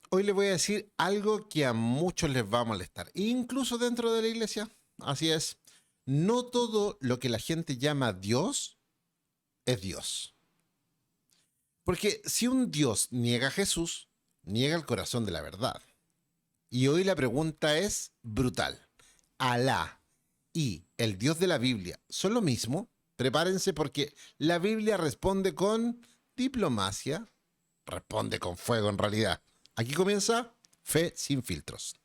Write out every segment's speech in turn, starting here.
Hoy les voy a decir algo que a muchos les va a molestar, incluso dentro de la iglesia. Así es, no todo lo que la gente llama Dios es Dios. Porque si un Dios niega a Jesús, niega el corazón de la verdad. Y hoy la pregunta es brutal. ¿Alá y el Dios de la Biblia son lo mismo? Prepárense porque la Biblia responde con diplomacia, responde con fuego en realidad. Aquí comienza Fe sin filtros.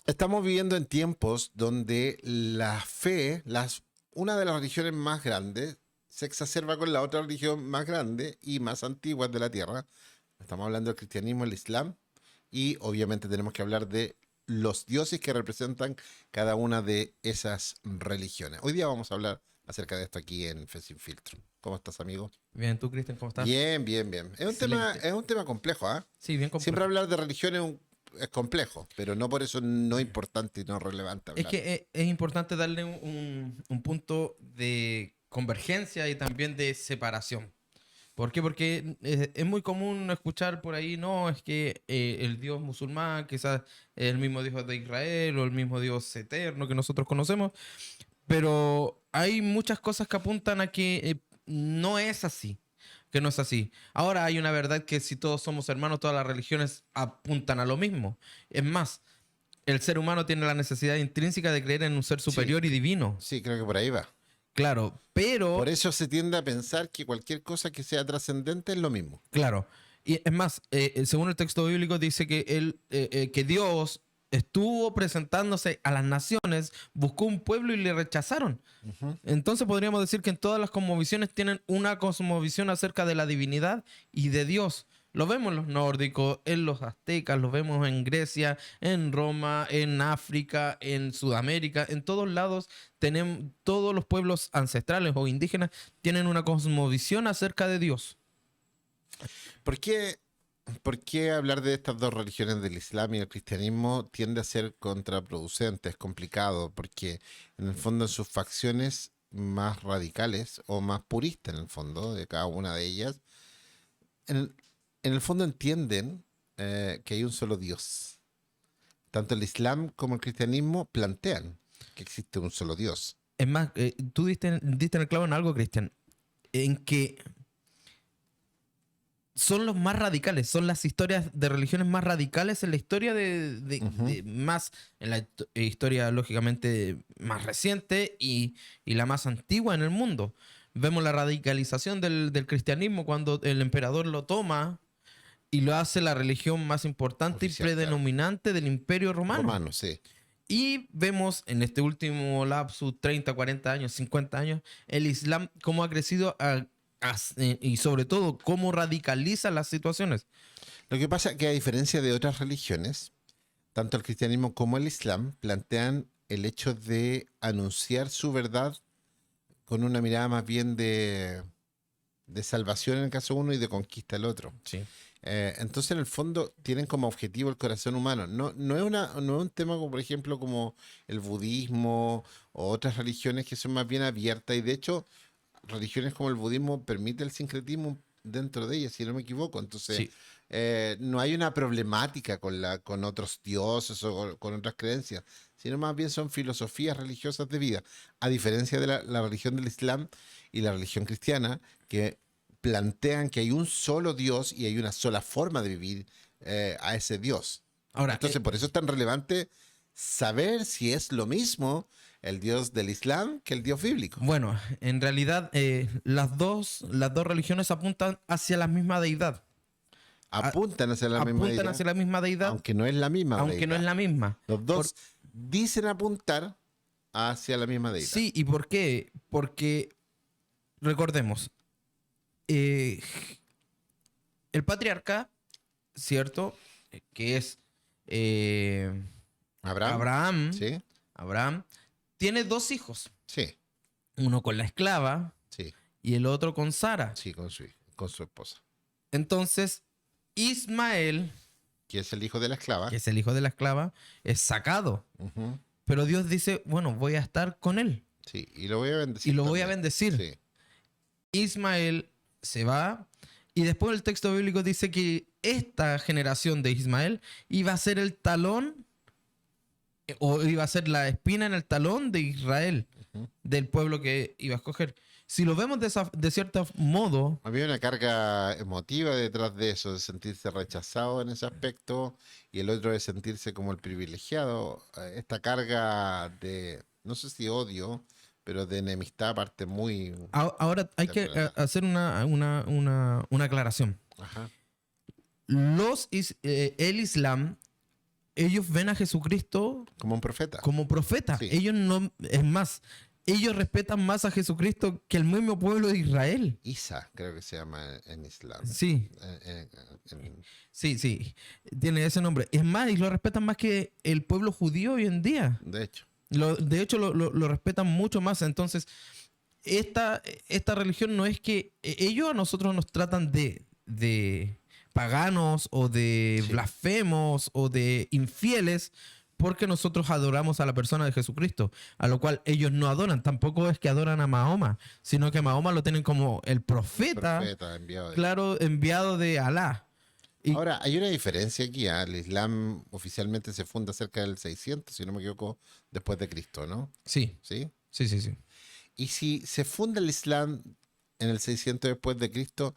Estamos viviendo en tiempos donde la fe, una de las religiones más grandes, se exacerba con la otra religión más grande y más antigua de la tierra. Estamos hablando del cristianismo, el islam, y obviamente tenemos que hablar de los dioses que representan cada una de esas religiones. Hoy día vamos a hablar acerca de esto aquí en Fe sin filtro. ¿Cómo estás, amigo? Bien, ¿tú, Cristian, cómo estás? Bien, bien, bien. Excelente. Es un tema complejo, ¿ah? Sí, bien Siempre complejo. hablar de religión es complejo, pero no por eso no importante y no relevante Es hablar. que es importante darle un punto de convergencia y también de separación. ¿Por qué? Porque es muy común escuchar por ahí, no, es que el Dios musulmán quizás es el mismo Dios de Israel o el mismo Dios eterno que nosotros conocemos, pero hay muchas cosas que apuntan a que no es así, que no es así. Ahora hay una verdad que si todos somos hermanos, todas las religiones apuntan a lo mismo. Es más, el ser humano tiene la necesidad intrínseca de creer en un ser Sí, superior y divino. sí, creo que por ahí va. Claro, Por pero, eso se tiende a pensar que cualquier cosa que sea trascendente es lo mismo. claro, y es más, según el texto bíblico dice que que Dios estuvo presentándose a las naciones, buscó un pueblo y le rechazaron. Ujú. Entonces podríamos decir que en todas las cosmovisiones tienen una cosmovisión acerca de la divinidad y de Dios. Lo vemos en los nórdicos, en los aztecas, lo vemos en Grecia, en Roma, en África, en Sudamérica, en todos lados tenemos, todos los pueblos ancestrales o indígenas tienen una cosmovisión acerca de Dios. ¿Por qué, por qué hablar de estas dos religiones, del Islam y el cristianismo, tiende a ser contraproducente? Es complicado, porque en el fondo en sus facciones más radicales o más puristas en el fondo de cada una de ellas, en el, en el fondo entienden que hay un solo Dios. Tanto el Islam como el cristianismo plantean que existe un solo Dios. Es más, tú diste en el clavo en algo, Cristian, en que son los más radicales, son las historias de religiones más radicales en la historia Ujú. más, en la historia lógicamente más reciente y la más antigua en el mundo. Vemos la radicalización del cristianismo cuando el emperador lo toma y lo hace la religión más importante y Oficial, claro. predominante del imperio romano. Romano, sí. Y vemos en este último lapso, 30, 40 años, 50 años, el Islam cómo ha crecido y sobre todo cómo radicaliza las situaciones. Lo que pasa es que a diferencia de otras religiones, tanto el cristianismo como el Islam plantean el hecho de anunciar su verdad con una mirada más bien de salvación en el caso uno y de conquista el otro. Sí. Entonces, en el fondo, tienen como objetivo el corazón humano. No es un tema como, por ejemplo, como el budismo o otras religiones que son más bien abiertas. Y de hecho, religiones como el budismo permite el sincretismo dentro de ellas, si no me equivoco. Entonces, Sí. no hay una problemática con otros dioses o con otras creencias, sino más bien son filosofías religiosas de vida. A diferencia de la religión del Islam y la religión cristiana, que plantean que hay un solo Dios y hay una sola forma de vivir a ese Dios. Ahora, Entonces, por eso es tan relevante saber si es lo mismo el Dios del Islam que el Dios bíblico. bueno, en realidad las dos religiones apuntan hacia la misma deidad. A- Apuntan hacia la misma Apuntan deidad, hacia la misma deidad, aunque no es la misma aunque no es deidad. la misma. Los Por- dos dicen apuntar hacia la misma deidad. sí, ¿y por qué? Porque, recordemos, eh, el patriarca, ¿cierto? Que es eh, Abraham, Abraham, sí, Abraham, tiene dos hijos, sí, uno con la esclava sí, y el otro con Sara. sí, con su esposa, Entonces, Ismael, que es el hijo de la que esclava. es el hijo de la esclava, es sacado. Ujú. Pero Dios dice, bueno, voy a estar con él. Sí, y lo voy a y bendecir. lo voy a también. bendecir. Sí. Ismael se va y después el texto bíblico dice que esta generación de Ismael iba a ser el talón o iba a ser la espina en el talón de Israel, Ujú. del pueblo que iba a escoger. Si lo vemos de cierto modo, Había una carga emotiva detrás de eso, de sentirse rechazado en ese aspecto, y el otro de sentirse como el privilegiado. Esta carga de, no sé si odio, pero de enemistad parte muy ahora hay que temprana. hacer una aclaración. Ajá. El Islam, ellos ven a Jesucristo Como un profeta. como profeta. Sí. Ellos no, es más, ellos respetan más a Jesucristo que el mismo pueblo de Israel. Isa, creo que se llama en Islam. Sí, sí, tiene ese nombre. Es más, y lo respetan más que el pueblo judío hoy en día. De hecho. De hecho, lo respetan mucho más. Entonces, esta religión no es que ellos a nosotros nos tratan de paganos o de Sí. blasfemos o de infieles porque nosotros adoramos a la persona de Jesucristo, a lo cual ellos no adoran. Tampoco es que adoran a Mahoma, sino que a Mahoma lo tienen como el profeta, Profeta enviado de claro, enviado de Alá. Y Ahora, hay una diferencia aquí. El Islam oficialmente se funda cerca del 600, si no me equivoco, después de Cristo, ¿no? sí, ¿Sí? sí. Y si se funda el Islam en el 600 después de Cristo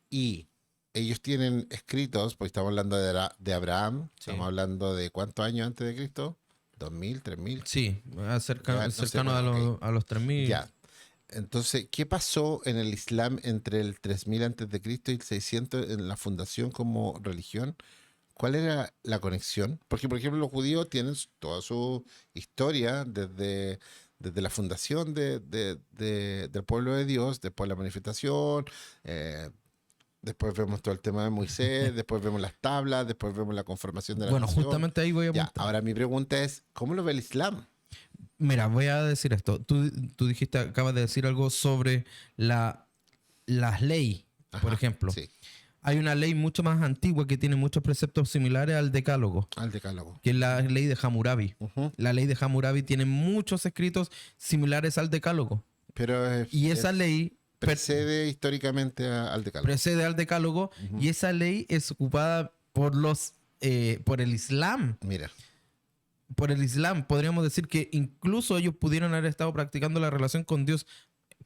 y ellos tienen escritos, porque estamos hablando de Abraham, Sí. estamos hablando de ¿cuántos años antes de Cristo? ¿2000, 3000? Sí, Ya, no sé, cercano bueno, ok. a los 3000. Ya. Entonces, ¿qué pasó en el Islam entre el 3000 antes de Cristo y el 600 en la fundación como religión? ¿Cuál era la conexión? Porque, por ejemplo, los judíos tienen toda su historia desde la fundación del pueblo de Dios, después la manifestación, eh, después vemos todo el tema de Moisés, después vemos las tablas, después vemos la conformación de la Bueno, nación. justamente ahí voy a Ya, apuntar. ahora mi pregunta es, ¿cómo lo ve el Islam? Mira, voy a decir esto. Tú dijiste, acabas de decir algo sobre las leyes, por Ajá, ejemplo. sí, Hay una ley mucho más antigua que tiene muchos preceptos similares al Decálogo, al decálogo. que es la ley de Hammurabi. Ujú. La ley de Hammurabi tiene muchos escritos similares al Decálogo. Pero Y esa ley precede históricamente al decálogo. precede al Decálogo Ujú. y esa ley es ocupada por el Islam. Mira, Por el Islam, podríamos decir que incluso ellos pudieron haber estado practicando la relación con Dios,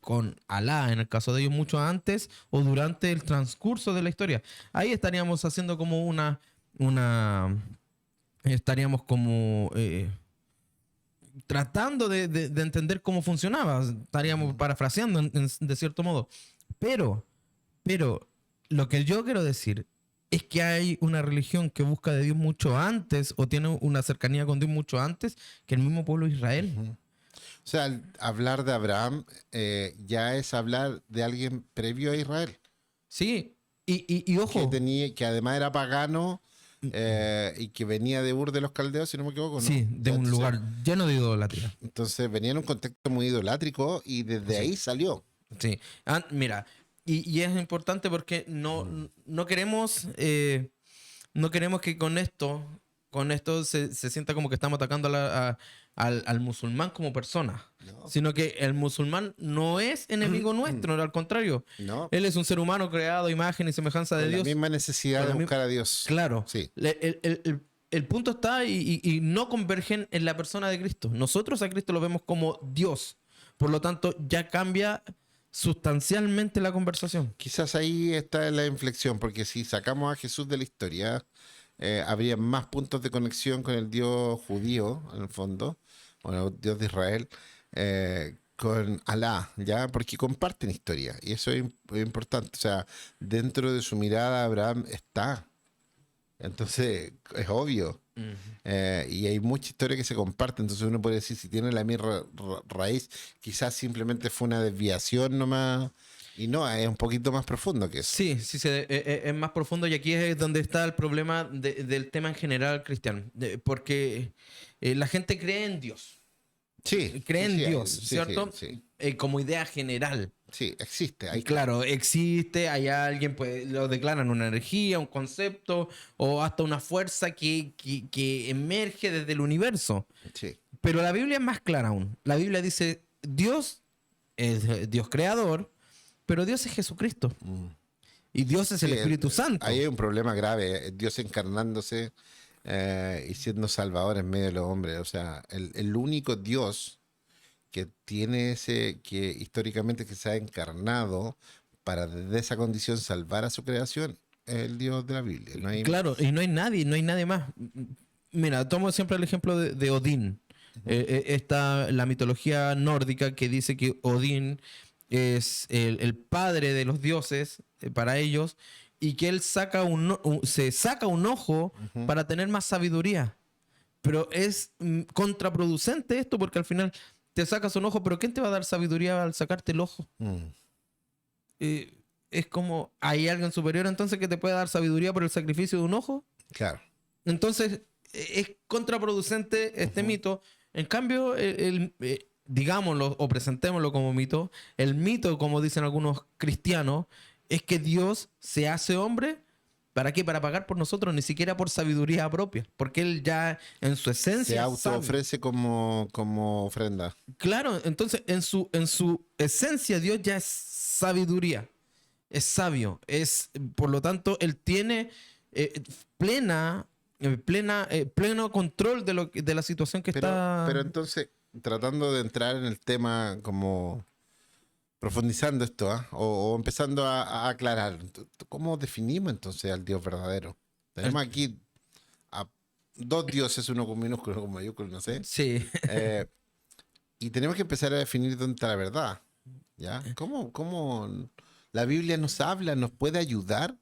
con Alá, en el caso de ellos, mucho antes o durante el transcurso de la historia. Ahí estaríamos haciendo como estaríamos como tratando de entender cómo funcionaba, estaríamos parafraseando de cierto modo. Pero lo que yo quiero decir es que hay una religión que busca de Dios mucho antes o tiene una cercanía con Dios mucho antes que el mismo pueblo de Israel. ujú. O sea, hablar de Abraham ya es hablar de alguien previo a Israel, Sí, y que ojo, que además era pagano y que venía de Ur de los Caldeos, si no me equivoco, ¿no? sí, de Ya, un entonces, lugar lleno de idolatría. entonces venía en un contexto muy idolátrico y desde ahí salió. Sí. Mira, y es importante porque no queremos no queremos que con esto se sienta como que estamos atacando al musulmán como persona, No. sino que el musulmán no es enemigo nuestro, al contrario, ¿No? él es un ser humano creado a imagen y semejanza de Con la Dios. misma necesidad Con de la mi- buscar a Dios. Claro, Sí. el punto está y no convergen en la persona de Cristo. Nosotros a Cristo lo vemos como Dios, por lo tanto ya cambia sustancialmente la conversación. Quizás ahí está la inflexión, porque si sacamos a Jesús de la historia, habría más puntos de conexión con el Dios judío, en el fondo, o el Dios de Israel, con Alá, ¿ya? Porque comparten historia, y eso es importante. O sea, dentro de su mirada, Abraham está. Entonces, es obvio. Y hay mucha historia que se comparte, entonces uno puede decir, si tiene la misma raíz, quizás simplemente fue una desviación nomás, y no, es un poquito más profundo que eso. Sí, es más profundo y aquí es donde está el problema del tema en general cristiano. Porque la gente cree en Dios, Sí, cree en sí, Dios, sí, ¿cierto? sí, Como idea general. sí, existe. Y claro, existe, hay alguien, pues lo declaran una energía, un concepto o hasta una fuerza que emerge desde el universo. Sí, Pero la Biblia es más clara aún. La Biblia dice Dios es Dios creador, pero Dios es Jesucristo. Y Dios es el Sí, Espíritu Santo. ahí hay un problema grave. Dios encarnándose y siendo salvador en medio de los hombres. O sea, el único Dios que tiene que históricamente que se ha encarnado para desde esa condición salvar a su creación es el Dios de la Biblia. No hay... Claro, y no hay nadie más. Mira, tomo siempre el ejemplo de Odín. Está la mitología nórdica que dice que Odín es el padre de los dioses para ellos y que él se saca un ojo para tener más sabiduría. Pero es contraproducente esto porque al final te sacas un ojo, pero ¿quién te va a dar sabiduría al sacarte el ojo? Es como, ¿hay alguien superior entonces que te pueda dar sabiduría por el sacrificio de un ojo? Claro. Entonces, es contraproducente este mito. En cambio, digámoslo o presentémoslo como mito, el mito, como dicen algunos cristianos, es que Dios se hace hombre. ¿Para qué? Para pagar por nosotros, ni siquiera por sabiduría propia. Porque Él ya en su esencia Se es autoofrece como ofrenda. claro, entonces en su esencia Dios ya es sabiduría, es sabio, por lo tanto Él tiene pleno control de la situación que está. Pero entonces, tratando de entrar en el tema como profundizando esto, ¿ah? O empezando a aclarar, ¿cómo definimos entonces al Dios verdadero? Tenemos aquí a dos dioses, uno con minúsculo, uno con mayúsculo, no sé. Sí, Y tenemos que empezar a definir dónde está la verdad. ¿Ya? ¿Cómo la Biblia nos habla, nos puede ayudar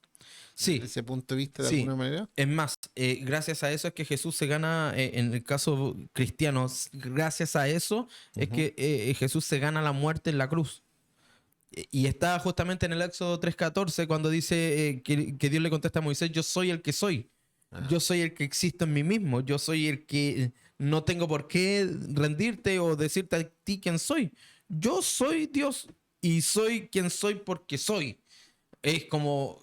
sí. desde ese punto de vista de Sí. alguna manera? Es más, gracias a eso es que Jesús se gana, en el caso cristiano, gracias a eso es que Jesús se gana la muerte en la cruz. Y está justamente en el Éxodo 3:14 cuando dice que Dios le contesta a Moisés, yo soy el que soy. Yo soy el que existo en mí mismo. Yo soy el que no tengo por qué rendirte o decirte a ti quién soy. Yo soy Dios y soy quien soy porque soy. Es como,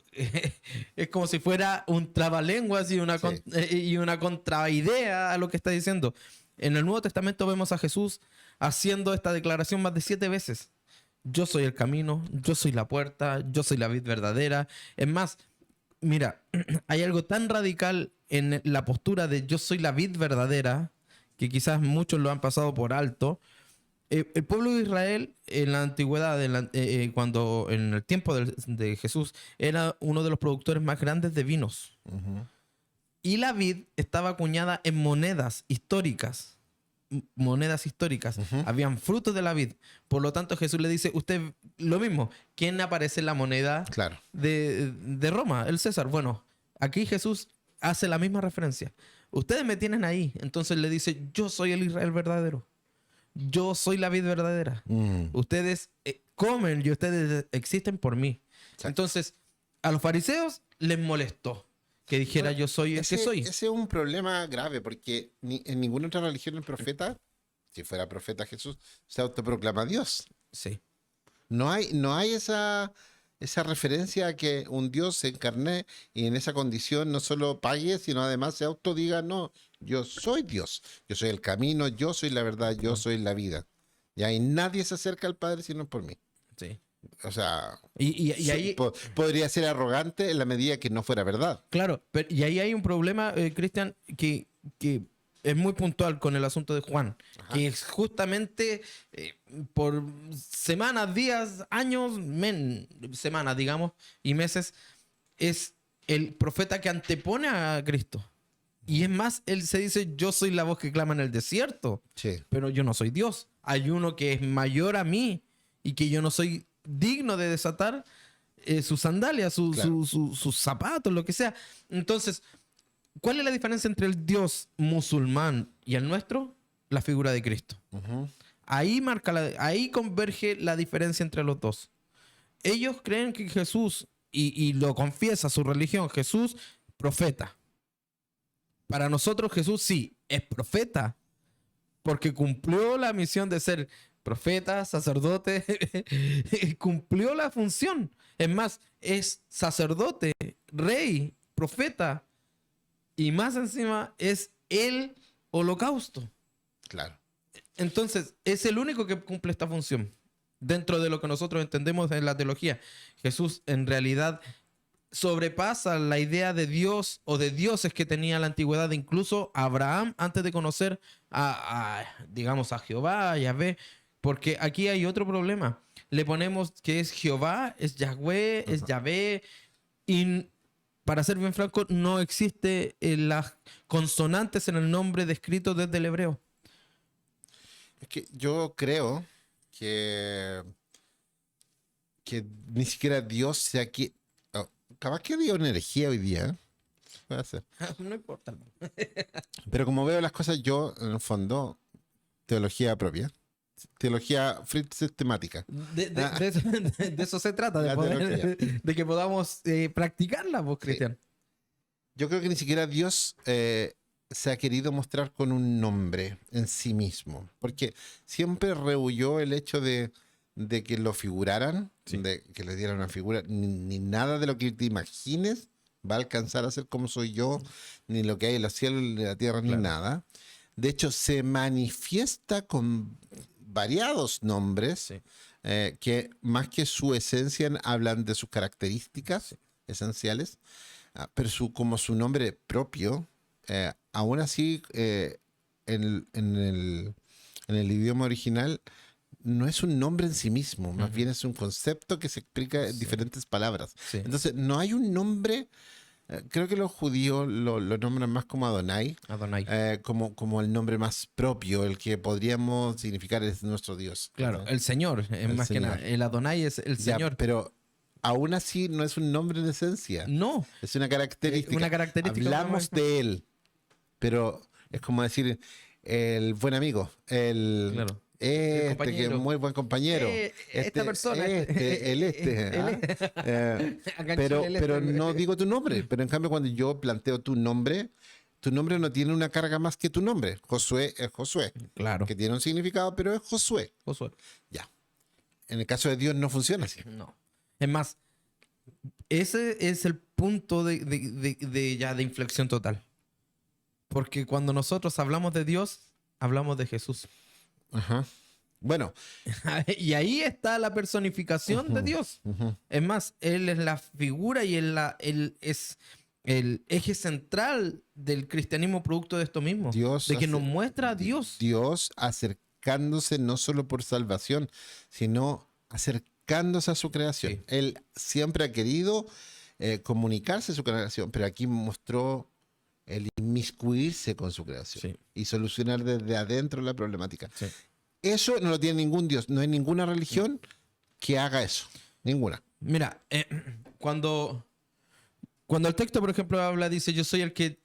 es como si fuera un trabalenguas y una contraidea a lo que está diciendo. En el Nuevo Testamento vemos a Jesús haciendo esta declaración más de 7 veces. Yo soy el camino, yo soy la puerta, yo soy la vid verdadera. Es más, mira, hay algo tan radical en la postura de yo soy la vid verdadera que quizás muchos lo han pasado por alto. El pueblo de Israel en la antigüedad, cuando en el tiempo de Jesús, era uno de los productores más grandes de vinos. Y la vid estaba acuñada en monedas históricas. Habían frutos de la vid. Por lo tanto, Jesús le dice, usted, lo mismo, ¿quién aparece en la moneda Claro. de Roma? El César. Bueno, aquí Jesús hace la misma referencia. Ustedes me tienen ahí. Entonces le dice, yo soy el Israel verdadero. Yo soy la vid verdadera. Ustedes comen y ustedes existen por mí. Exacto. Entonces, a los fariseos les molestó que dijera yo soy el que soy. Ese es un problema grave porque en ninguna otra religión el profeta, si fuera profeta Jesús, se autoproclama Dios. Sí. No hay esa referencia a que un Dios se encarne y en esa condición no solo pague, sino además se autodiga, no, yo soy Dios, yo soy el camino, yo soy la verdad, yo soy la vida. Y ahí nadie se acerca al Padre sino por mí. Sí. O sea, Y ahí, podría ser arrogante en la medida que no fuera verdad. claro, y ahí hay un problema, Cristian, que es muy puntual con el asunto de Juan, que es justamente por semanas, días, años, semanas, digamos, y meses, es el profeta que antepone a Cristo. Y es más, él se dice, yo soy la voz que clama en el desierto, Sí. pero yo no soy Dios. Hay uno que es mayor a mí y que yo no soy digno de desatar sus sandalias, Claro. sus zapatos, lo que sea. Entonces, ¿cuál es la diferencia entre el Dios musulmán y el nuestro? La figura de Cristo. Ahí ahí converge la diferencia entre los dos. Ellos creen que Jesús, y lo confiesa su religión, Jesús, profeta. Para nosotros Jesús sí, es profeta, porque cumplió la misión de ser profeta, sacerdote, cumplió la función. Es más, es sacerdote, rey, profeta, y más encima es el holocausto. Claro. Entonces, es el único que cumple esta función. Dentro de lo que nosotros entendemos en la teología, Jesús en realidad sobrepasa la idea de Dios o de dioses que tenía la antigüedad. Incluso Abraham, antes de conocer digamos, a Jehová, a Yahvé, porque aquí hay otro problema. Le ponemos que es Jehová, es Yahweh, es Yahvé, y para ser bien franco, no existe las consonantes en el nombre descrito desde el hebreo. Es que yo creo que, que ni siquiera Dios sea aquí. Oh, capaz que dio una herejía hoy día. Puede ser. No importa. Pero como veo las cosas, yo, en el fondo, teología propia. Teología sistemática. De eso se trata, La teología. de que podamos practicarla, vos, Cristian. Yo creo que ni siquiera Dios se ha querido mostrar con un nombre en sí mismo. Porque siempre rehuyó el hecho de que lo figuraran, Sí. de que le dieran una figura. Ni nada de lo que te imagines va a alcanzar a ser como soy yo, ni lo que hay en los cielos, ni la tierra, ni Claro. nada. De hecho, se manifiesta con variados nombres Sí. que más que su esencia hablan de sus características esenciales, pero como su nombre propio, aún así en el idioma original no es un nombre en sí mismo, más bien es un concepto que se explica en diferentes palabras. Sí. Entonces, no hay un nombre. Creo que los judíos lo nombran más como Adonai, Adonai. como el nombre más propio, el que podríamos significar es nuestro Dios. Claro, el Señor, El más que Señor. nada. El Adonai es el Ya, Señor. pero aún así no es un nombre en esencia. No, Es una característica. una característica. Hablamos de él, pero es como decir el buen amigo, Claro. este que es compañero. muy buen compañero. Esta persona. Acá en Pero, Chile, pero no digo tu nombre. Pero en cambio, cuando yo planteo tu nombre no tiene una carga más que tu nombre. Josué es Josué, Claro. que tiene un significado, pero es Josué. Josué. Ya. En el caso de Dios no funciona así. No. Es más, ese es el punto de inflexión total. Porque cuando nosotros hablamos de Dios, hablamos de Jesús. Ajá. Bueno, Y ahí está la personificación de Dios. Es más, Él es la figura y Él es el eje central del cristianismo producto de esto mismo. Dios de que nos hace- muestra a Dios. Dios acercándose no solo por salvación, sino acercándose a su creación. Sí. Él siempre ha querido comunicarse a su creación, pero aquí mostró el inmiscuirse con su creación Sí. y solucionar desde adentro la problemática. Sí. Eso no lo tiene ningún Dios, no hay ninguna religión que haga eso. Ninguna. Mira, cuando el texto, por ejemplo, habla, dice, yo soy el que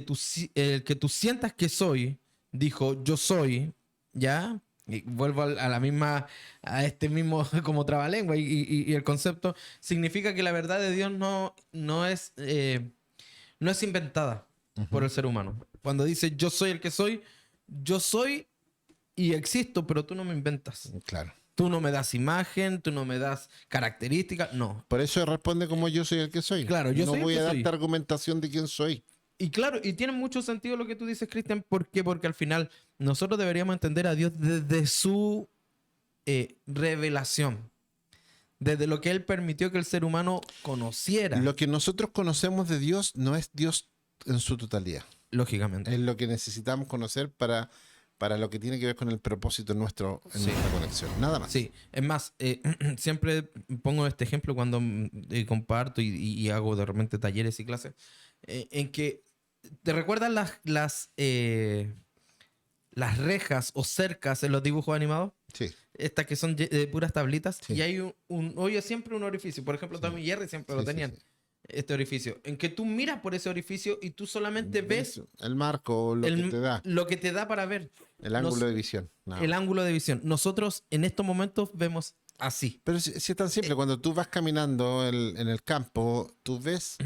tú sientas que soy, dijo, yo soy, ¿ya? Y vuelvo a este mismo como trabalengua y el concepto significa que la verdad de Dios no es inventada por el ser humano. Cuando dice, yo soy el que soy, yo soy y existo, pero tú no me inventas. Claro. Tú no me das imagen, tú no me das características, no. Por eso responde como yo soy el que soy. Claro, yo no soy el voy que a soy. darte argumentación de quién soy. Y claro, y tiene mucho sentido lo que tú dices, Cristian. ¿Por qué? Porque al final nosotros deberíamos entender a Dios desde su revelación. Desde lo que Él permitió que el ser humano conociera. Lo que nosotros conocemos de Dios no es Dios en su totalidad. Lógicamente. Es lo que necesitamos conocer para lo que tiene que ver con el propósito nuestro en Sí. nuestra conexión. Nada más. Sí, es más, siempre pongo este ejemplo cuando comparto y hago de repente talleres y clases, en que te recuerdan las rejas o cercas en los dibujos animados, Sí. estas que son de puras tablitas, Sí. y hay un hoyo, siempre un orificio. Por ejemplo, Tom y Jerry siempre lo Sí, sí, tenían, sí. este orificio, en que tú miras por ese orificio y tú solamente ves el marco, lo que te da, lo que te da para ver, el ángulo de visión. Nada el más. ángulo de visión. Nosotros en estos momentos vemos así. Pero si es tan simple, cuando tú vas caminando en el campo, tú ves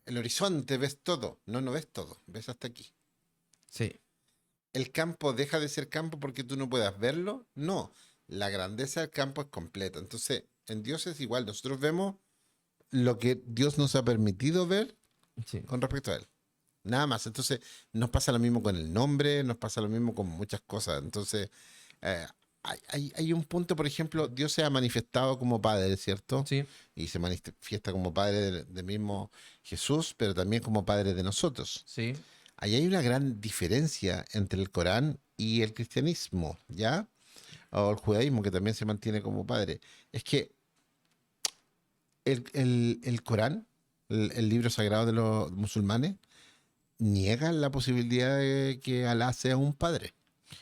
el horizonte, ves todo. No ves todo, ves hasta aquí. Sí. ¿El campo deja de ser campo porque tú no puedas verlo? No, la grandeza del campo es completa. Entonces, en Dios es igual. Nosotros vemos lo que Dios nos ha permitido ver Sí. con respecto a Él. Nada más. Entonces, nos pasa lo mismo con el nombre, nos pasa lo mismo con muchas cosas. Entonces, eh, hay un punto, por ejemplo, Dios se ha manifestado como Padre, ¿cierto? Sí, Y se manifiesta como Padre del mismo Jesús, pero también como Padre de nosotros. sí. Ahí hay una gran diferencia entre el Corán y el cristianismo, ¿ya? O el judaísmo, que también se mantiene como padre. Es que el Corán, el libro sagrado de los musulmanes, niega la posibilidad de que Alá sea un padre.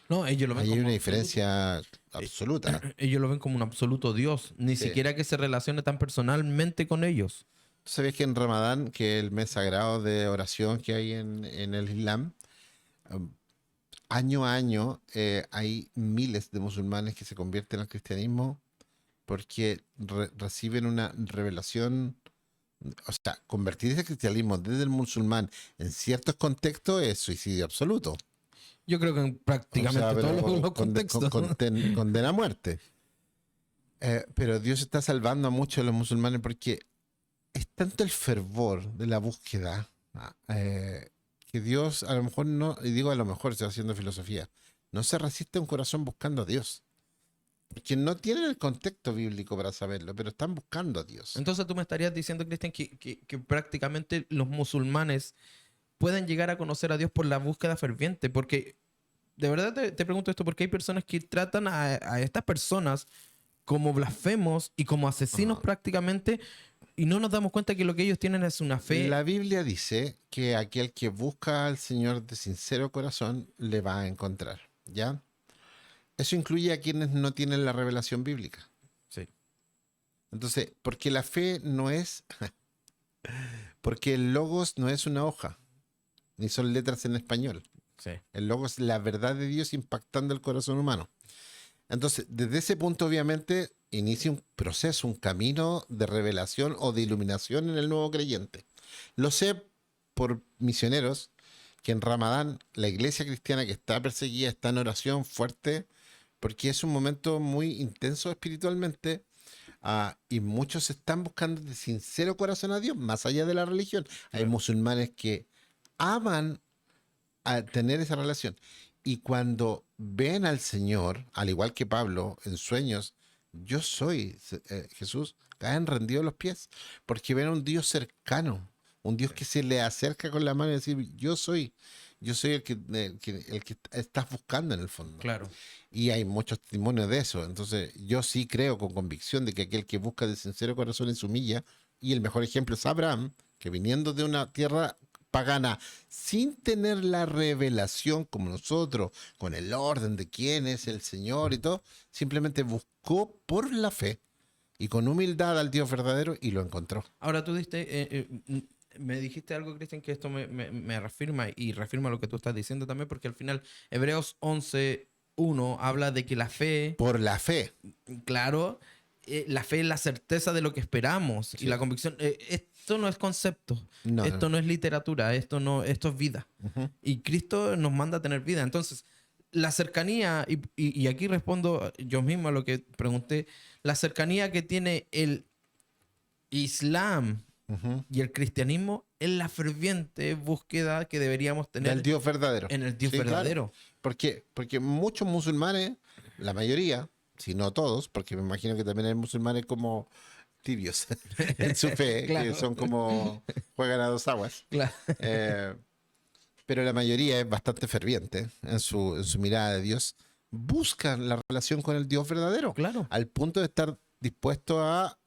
No, ellos lo ven Ahí hay como una absoluto. diferencia Eh, absoluta. Ellos lo ven como un absoluto Dios. Ni Sí. siquiera que se relacione tan personalmente con ellos. ¿Tú sabes que en Ramadán, que es el mes sagrado de oración que hay en el Islam, um, año a año hay miles de musulmanes que se convierten al cristianismo porque reciben una revelación? O sea, convertirse al cristianismo desde el musulmán en ciertos contextos es suicidio absoluto. Yo creo que en O sea, prácticamente todos pero los contextos. condena a muerte. Pero Dios está salvando a muchos de los musulmanes porque es tanto el fervor de la búsqueda que Dios a lo mejor no, y digo a lo mejor, estoy haciendo filosofía, no se resiste a un corazón buscando a Dios. Porque no tienen el contexto bíblico para saberlo, pero están buscando a Dios. Entonces tú me estarías diciendo, Cristian, que prácticamente los musulmanes pueden llegar a conocer a Dios por la búsqueda ferviente. Porque, de verdad te pregunto esto, porque hay personas que tratan a estas personas como blasfemos y como asesinos Ajá. prácticamente, y no nos damos cuenta que lo que ellos tienen es una fe. La Biblia dice que aquel que busca al Señor de sincero corazón le va a encontrar, ¿ya? Eso incluye a quienes no tienen la revelación bíblica. Sí, Entonces, porque la fe no es, porque el logos no es una hoja, ni son letras en español. sí. El logos es la verdad de Dios impactando el corazón humano. Entonces, desde ese punto, obviamente, inicia un proceso, un camino de revelación o de iluminación en el nuevo creyente. Lo sé por misioneros que en Ramadán la iglesia cristiana que está perseguida está en oración fuerte porque es un momento muy intenso espiritualmente y muchos están buscando de sincero corazón a Dios, más allá de la religión. Hay Claro. musulmanes que aman a tener esa relación. Y cuando ven al Señor, al igual que Pablo, en sueños, yo soy Jesús, caen rendidos los pies, porque ven a un Dios cercano, un Dios que se le acerca con la mano y decir, yo soy el que estás buscando en el fondo. Claro. Y hay muchos testimonios de eso. Entonces, yo sí creo con convicción de que aquel que busca de sincero corazón en su humilla, y el mejor ejemplo es Abraham, que viniendo de una tierra pagana, sin tener la revelación como nosotros, con el orden de quién es el Señor y todo, simplemente buscó por la fe y con humildad al Dios verdadero y lo encontró. Ahora tú me dijiste algo, Cristian, que esto me reafirma y reafirma lo que tú estás diciendo también, porque al final Hebreos 11:1 habla de que la fe, Por la fe. claro, la fe es la certeza de lo que esperamos y Sí. la convicción. Esto no es concepto, No, esto no. no es literatura, esto es vida. Ujú. Y Cristo nos manda a tener vida. Entonces, la cercanía, y aquí respondo yo mismo a lo que pregunté, la cercanía que tiene el Islam Ujú. y el cristianismo es la ferviente búsqueda que deberíamos Del tener Dios verdadero. en el Dios Sí, claro. verdadero. Porque muchos musulmanes, la mayoría, si no todos, porque me imagino que también hay musulmanes como tibios en su fe, que Claro. son como juegan a dos aguas. Claro. Eh, pero la mayoría es bastante ferviente en su mirada de Dios. Buscan la relación con el Dios verdadero, Claro. al punto de estar dispuesto a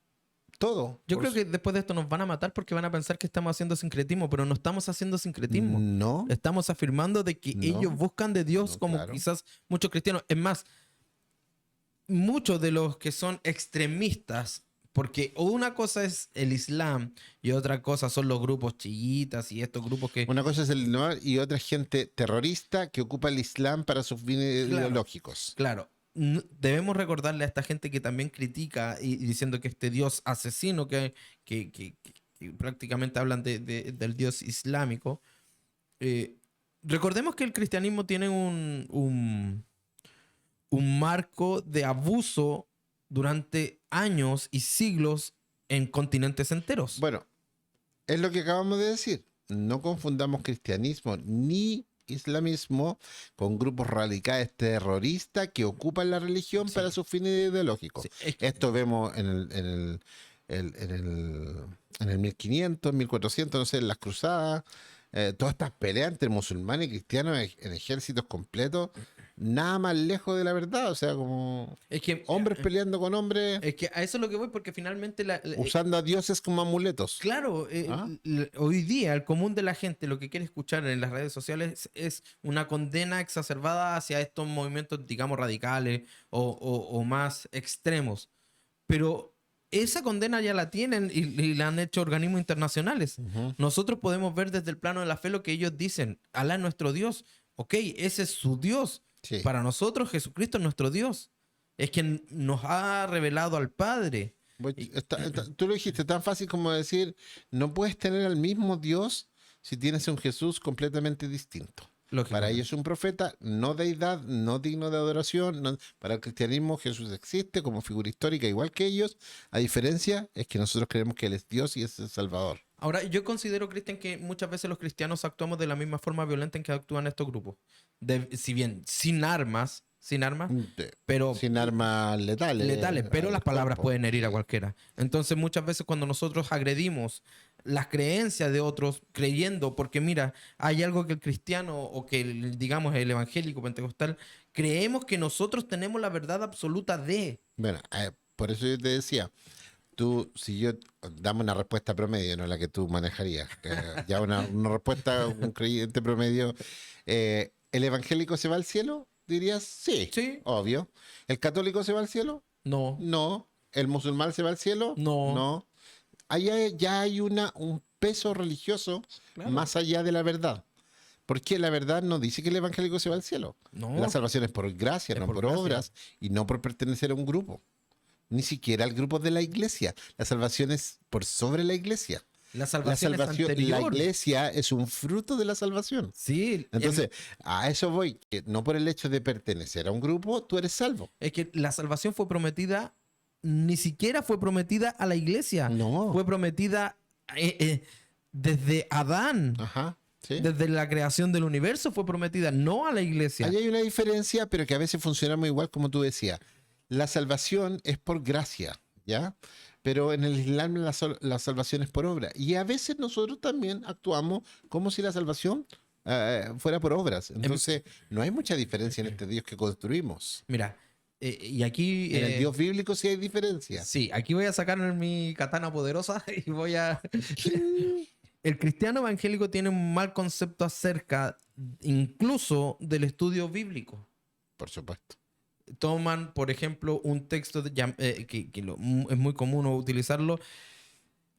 todo. Yo creo que después de esto nos van a matar porque van a pensar que estamos haciendo sincretismo, pero no estamos haciendo sincretismo. No, Estamos afirmando de que No. ellos buscan de Dios No, como claro. quizás muchos cristianos. Es más, muchos de los que son extremistas, porque una cosa es el Islam y otra cosa son los grupos chiitas y estos grupos que... una cosa es el Islam y otra gente terrorista que ocupa el Islam para sus fines Claro. ideológicos. Claro, debemos recordarle a esta gente que también critica y diciendo que este Dios asesino que prácticamente hablan del Dios islámico. Recordemos que el cristianismo tiene un marco de abuso durante años y siglos en continentes enteros. Bueno, es lo que acabamos de decir. no confundamos cristianismo ni islamismo con grupos radicales terroristas que ocupan la religión Sí, para sus fines ideológicos. sí, es Esto vemos en el 1500, 1400, no sé, en las cruzadas, todas estas peleas entre musulmanes y cristianos en ejércitos completos, nada más lejos de la verdad, o sea, como es que, hombres peleando con hombres, es que a eso es lo que voy, porque finalmente usando a dioses como amuletos. claro, ¿Ah? hoy día el común de la gente lo que quiere escuchar en las redes sociales es una condena exacerbada hacia estos movimientos, digamos, radicales o más extremos. Pero esa condena ya la tienen y la han hecho organismos internacionales. Ujú. Nosotros podemos ver desde el plano de la fe lo que ellos dicen. Alá es nuestro Dios. Ok, ese es su Dios. Sí. Para nosotros Jesucristo es nuestro Dios. Es quien nos ha revelado al Padre. Y- Tú lo dijiste tan fácil como decir, no puedes tener al mismo Dios si tienes un Jesús completamente distinto. Para ellos Lógicamente. es un profeta, no deidad, no digno de adoración. Para el cristianismo Jesús existe como figura histórica igual que ellos. A diferencia es que nosotros creemos que Él es Dios y es el Salvador. Ahora, yo considero, Cristian, que muchas veces los cristianos actuamos de la misma forma violenta en que actúan estos grupos. Si bien sin armas, pero Sin armas letales, letales pero las al palabras cuerpo. pueden herir a Sí. cualquiera. Entonces, muchas veces cuando nosotros agredimos las creencias de otros, creyendo, porque mira, hay algo que el cristiano o que digamos el evangélico pentecostal, creemos que nosotros tenemos la verdad absoluta de. Bueno, por eso yo te decía, si yo dame una respuesta promedio, no la que tú manejarías, ya una respuesta, un creyente promedio, ¿el evangélico se va al cielo? Dirías, sí, Sí, obvio. ¿El católico se va al cielo? no, No. ¿El musulmán se va al cielo? no, No. Ya hay un peso religioso claro, más allá de la verdad. Porque la verdad no dice que el evangélico se va al cielo. La no, salvación es por gracia, es no por por gracia. obras y no por pertenecer a un grupo. Ni siquiera al grupo de la iglesia. La salvación es por sobre la iglesia. La salvación es La anterior. iglesia es un fruto de la salvación. Sí, Entonces, a eso voy, que no por el hecho de pertenecer a un grupo, tú eres salvo. es que la salvación fue prometida, ni siquiera fue prometida a la iglesia, No. fue prometida desde Adán, Ajá, sí. desde la creación del universo fue prometida, no a la iglesia. Ahí hay una diferencia, pero que a veces funciona muy igual, como tú decías. La salvación es por gracia, ¿ya? Pero en el Islam la salvación es por obra. Y a veces nosotros también actuamos como si la salvación fuera por obras. Em, Entonces, no hay mucha diferencia en este Dios que construimos. Mira, y aquí, En el Dios bíblico sí hay diferencia. sí, aquí voy a sacar mi katana poderosa y voy a... El cristiano evangélico tiene un mal concepto acerca incluso del estudio bíblico. Por supuesto. Toman, por ejemplo, un texto es muy común utilizarlo,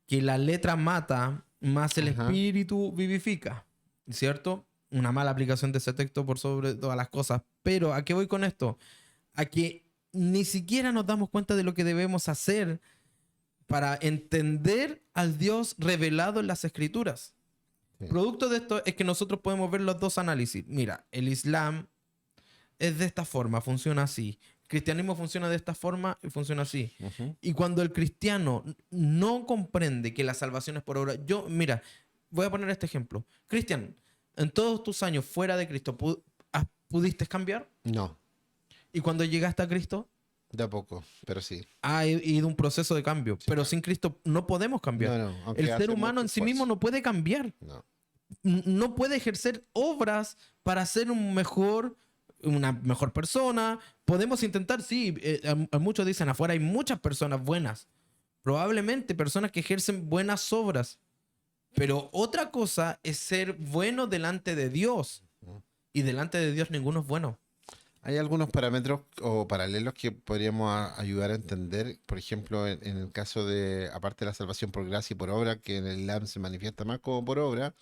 que la letra mata, más el Ajá. espíritu vivifica, ¿cierto? Una mala aplicación de ese texto por sobre todas las cosas. Pero ¿a qué voy con esto? A que ni siquiera nos damos cuenta de lo que debemos hacer para entender al Dios revelado en las Escrituras. Sí. Producto de esto es que nosotros podemos ver los dos análisis. Mira, el Islam es de esta forma, funciona así. El cristianismo funciona de esta forma y funciona así. Ujú. Y cuando el cristiano no comprende que la salvación es por obra, mira, voy a poner este ejemplo. Cristian, en todos tus años fuera de Cristo, ¿pudiste cambiar? No, Y cuando llegaste a Cristo, de a poco, pero sí. ha ido un proceso de cambio. Sí. Pero sin Cristo no podemos cambiar. No, aunque El ser hace humano mucho en sí mismo esfuerzo. no puede cambiar. No. No puede ejercer obras para ser una mejor persona. Podemos intentar, sí, muchos dicen afuera hay muchas personas buenas, probablemente personas que ejercen buenas obras, pero otra cosa es ser bueno delante de Dios y delante de Dios ninguno es bueno. Hay algunos parámetros o paralelos que podríamos ayudar a entender. Por ejemplo, en el caso de, aparte de la salvación por gracia y por obra, que en el Islam se manifiesta más como por obra,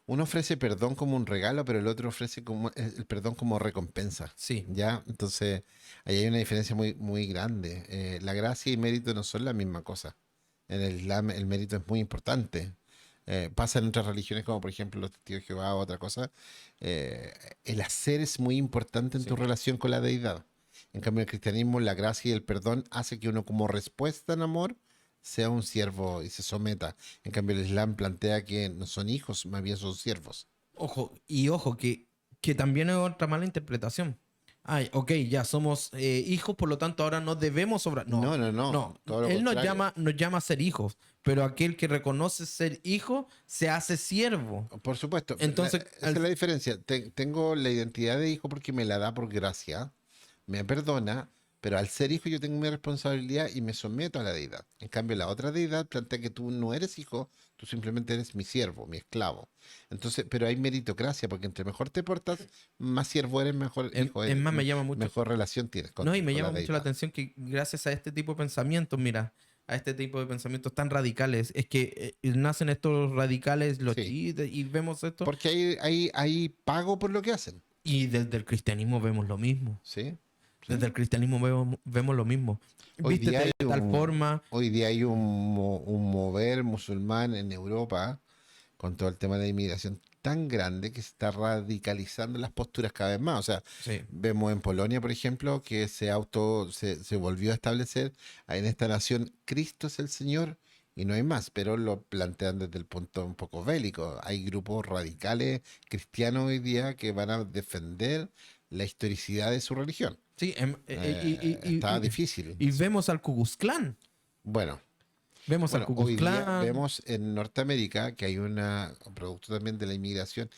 uno ofrece perdón como un regalo, pero el otro ofrece el perdón como recompensa. Sí, ¿Ya? Entonces, ahí hay una diferencia muy, muy grande. La gracia y mérito no son la misma cosa. En el Islam el mérito es muy importante. Pasa en otras religiones como por ejemplo los testigos de Jehová o otra cosa. eh, el hacer es muy importante en sí, tu relación con la deidad. En cambio, en el cristianismo la gracia y el perdón hace que uno como respuesta en amor sea un siervo y se someta. En cambio, el Islam plantea que no son hijos, más bien son siervos. Ojo, que también es otra mala interpretación. Ay, ok, ya somos hijos, por lo tanto ahora no debemos obrar. No, No, no, no, no. todo lo Él contrario. nos llama a ser hijos, pero aquel que reconoce ser hijo se hace siervo. Por supuesto, Entonces, esa es la diferencia. Tengo la identidad de hijo porque me la da por gracia, me perdona, pero al ser hijo yo tengo mi responsabilidad y me someto a la deidad. En cambio, la otra deidad plantea que tú no eres hijo, tú simplemente eres mi siervo, mi esclavo. Entonces, pero hay meritocracia, porque entre mejor te portas, más siervo eres, mejor hijo es eres, más, me llama mucho. mejor relación tienes No, y me con la llama mucho la deidad. atención que gracias a este tipo de pensamientos, mira, a este tipo de pensamientos tan radicales, es que nacen estos radicales, los Sí, chiitas, y vemos esto, porque hay pago por lo que hacen. y desde el cristianismo vemos lo mismo. Sí, Desde sí. el cristianismo vemos lo mismo. Hoy día Vístete hay de tal forma. hoy día hay un mover musulmán en Europa con todo el tema de inmigración tan grande que se está radicalizando las posturas cada vez más. O sea, Sí. vemos en Polonia, por ejemplo, que se volvió a establecer en esta nación Cristo es el Señor y no hay más, pero lo plantean desde el punto un poco bélico. Hay grupos radicales cristianos hoy día que van a defender la historicidad de su religión. Sí, Está difícil. y vemos al Ku Klux Klan. Bueno, Vemos al bueno, Ku Klux hoy día Klan. vemos en Norteamérica que hay un producto también de la inmigración,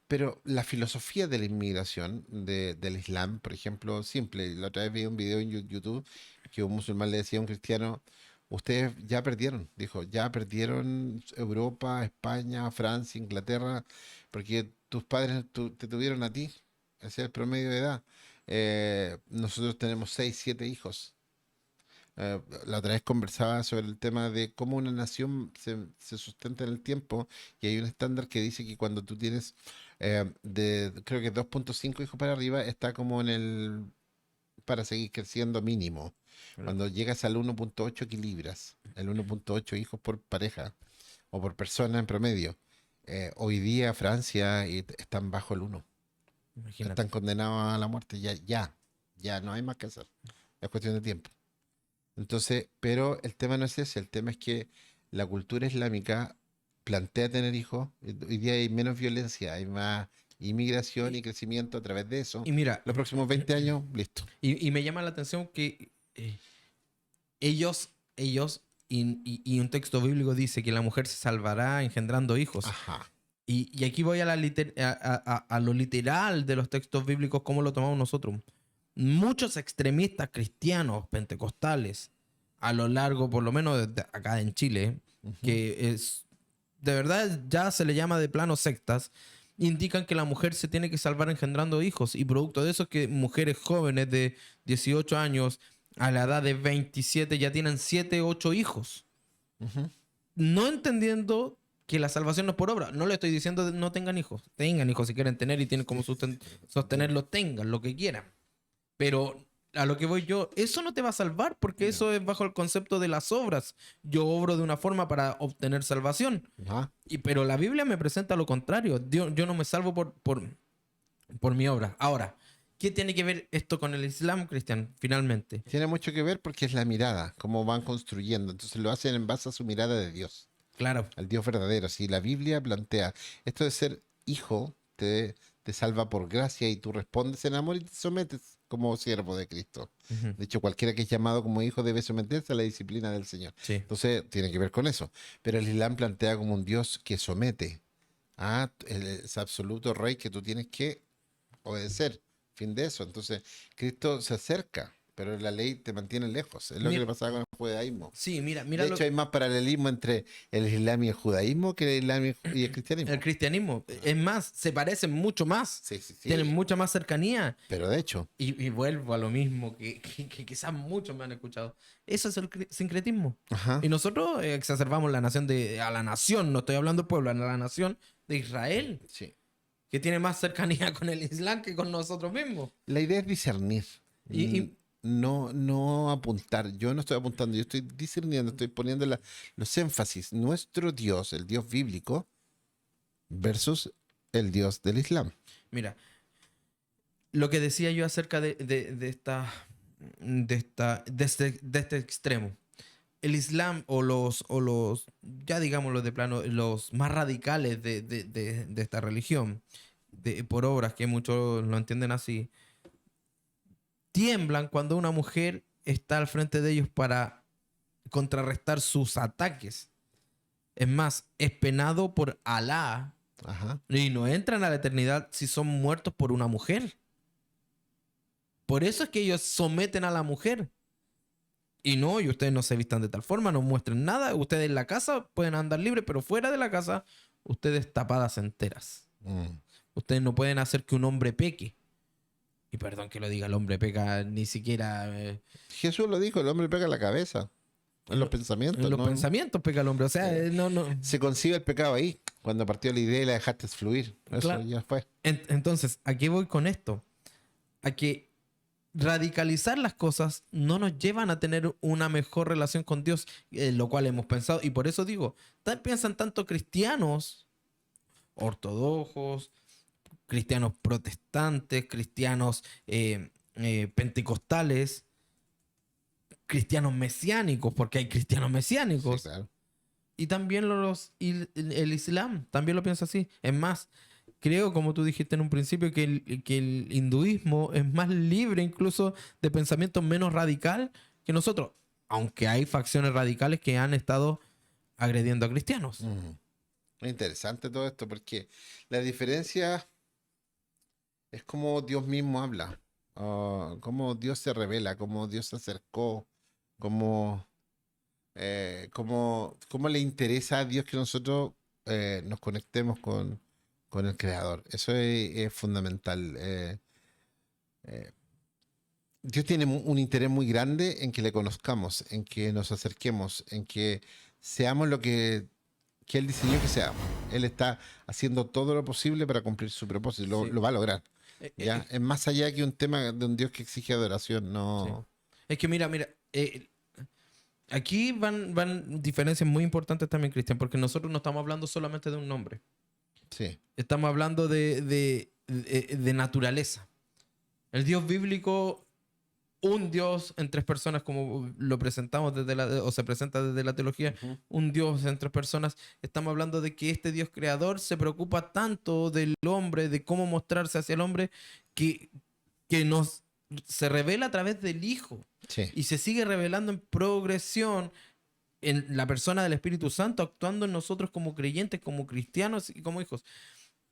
pero la filosofía de la inmigración del Islam, por ejemplo, simple. La otra vez vi un video en YouTube que un musulmán le decía a un cristiano, ustedes ya perdieron, dijo, ya perdieron Europa, España, Francia, Inglaterra, porque tus padres te tuvieron a ti, ese es el promedio de edad. Nosotros tenemos 6, 7 hijos. La otra vez conversaba sobre el tema de cómo una nación se sustenta en el tiempo y hay un estándar que dice que cuando tú tienes creo que 2,5 hijos para arriba está como en el para seguir creciendo mínimo. Claro. Cuando llegas al 1,8 equilibras, el 1,8 hijos por pareja o por persona en promedio. Hoy día Francia están bajo el 1, Imagínate. están condenados a la muerte, ya no hay más que hacer, es cuestión de tiempo. Entonces, pero el tema no es ese, el tema es que la cultura islámica plantea tener hijos, hoy día hay menos violencia, hay más inmigración y crecimiento a través de eso. Y mira, Los próximos 20 años, listo. y me llama la atención que ellos, y un texto bíblico dice que la mujer se salvará engendrando hijos. Ajá. Y aquí voy a, a lo literal de los textos bíblicos, cómo lo tomamos nosotros. Muchos extremistas cristianos, pentecostales, a lo largo, por lo menos acá en Chile, Ujú. que es, de verdad ya se le llama de plano sectas, indican que la mujer se tiene que salvar engendrando hijos. Y producto de eso es que mujeres jóvenes de 18 años a la edad de 27 ya tienen 7, 8 hijos. Ujú. No entendiendo que la salvación no es por obra. No le estoy diciendo que no tengan hijos. Tengan hijos si quieren tener y tienen como sostenerlos, tengan lo que quieran. Pero a lo que voy yo, eso no te va a salvar porque No. eso es bajo el concepto de las obras. Yo obro de una forma para obtener salvación. Ajá. Pero la Biblia me presenta lo contrario. Yo no me salvo por mi obra. Ahora, ¿qué tiene que ver esto con el Islam, Cristian? Finalmente. Tiene mucho que ver porque es la mirada, cómo van construyendo. Entonces lo hacen en base a su mirada de Dios, Claro. al Dios verdadero. Si la Biblia plantea esto de ser hijo, te salva por gracia y tú respondes en amor y te sometes como siervo de Cristo. Ujú. De hecho, cualquiera que es llamado como hijo debe someterse a la disciplina del Señor. Sí. Entonces, tiene que ver con eso. Pero el Islam plantea como un Dios que somete a ese absoluto rey que tú tienes que obedecer. Fin de eso. Entonces, Cristo se acerca, pero la ley te mantiene lejos. Es lo que Mira, le pasaba con el judaísmo. sí, mira De hecho, hay más paralelismo entre el Islam y el judaísmo que el Islam y el cristianismo. el cristianismo. Es más, se parecen mucho más. Sí, sí, sí. Tienen mucha más cercanía. Pero de hecho, Y vuelvo a lo mismo que quizás muchos me han escuchado. Eso es el sincretismo. ajá. Y nosotros exacerbamos la nación a la nación, no estoy hablando de pueblo, a la nación de Israel, Sí. que tiene más cercanía con el Islam que con nosotros mismos. La idea es discernir. Y No apuntar. Yo no estoy apuntando, yo estoy discerniendo, estoy poniendo los énfasis. Nuestro Dios, el Dios bíblico, versus el Dios del Islam. mira, lo que decía yo acerca de este extremo. el Islam ya digámoslo de plano, los más radicales de esta religión, por obras que muchos lo entienden así, tiemblan cuando una mujer está al frente de ellos para contrarrestar sus ataques. Es más, es penado por Alá Ajá. y no entran a la eternidad si son muertos por una mujer. Por eso es que ellos someten a la mujer. Y ustedes no se vistan de tal forma, no muestren nada. Ustedes en la casa pueden andar libres, pero fuera de la casa, ustedes tapadas enteras. Mm. Ustedes no pueden hacer que un hombre peque. Y perdón que lo diga, el hombre peca ni siquiera... Jesús lo dijo, el hombre pega la cabeza. En los pensamientos. en los ¿no? pensamientos peca el hombre. O sea, no. Se concibe el pecado ahí, cuando partió la idea y la dejaste fluir. Eso Claro. ya fue. Entonces, ¿a qué voy con esto? A que radicalizar las cosas no nos llevan a tener una mejor relación con Dios, lo cual hemos pensado. Y por eso digo, piensan tanto cristianos ortodoxos, cristianos protestantes, cristianos pentecostales, cristianos mesiánicos, porque hay cristianos mesiánicos. Sí, claro. Y también el Islam, también lo pienso así. Es más, creo, como tú dijiste en un principio, que el hinduismo es más libre incluso de pensamiento menos radical que nosotros. Aunque hay facciones radicales que han estado agrediendo a cristianos. Es interesante todo esto porque la diferencia es cómo Dios mismo habla, cómo Dios se revela, cómo Dios se acercó, cómo, cómo le interesa a Dios que nosotros nos conectemos con el Creador. Eso es fundamental. Dios tiene un interés muy grande en que le conozcamos, en que nos acerquemos, en que seamos lo que Él diseñó que seamos. Él está haciendo todo lo posible para cumplir su propósito. Sí. Lo va a lograr. ¿Ya? Eh, Es más allá que un tema de un Dios que exige adoración. No. Sí. Es que mira, aquí van diferencias muy importantes también, Cristian, porque nosotros no estamos hablando solamente de un nombre. Sí. Estamos hablando de naturaleza. El Dios bíblico, un Dios en tres personas, como lo presentamos o se presenta desde la teología, Ujú. un Dios en tres personas. Estamos hablando de que este Dios creador se preocupa tanto del hombre, de cómo mostrarse hacia el hombre, que se revela a través del Hijo. Sí. Y se sigue revelando en progresión en la persona del Espíritu Santo, actuando en nosotros como creyentes, como cristianos y como hijos.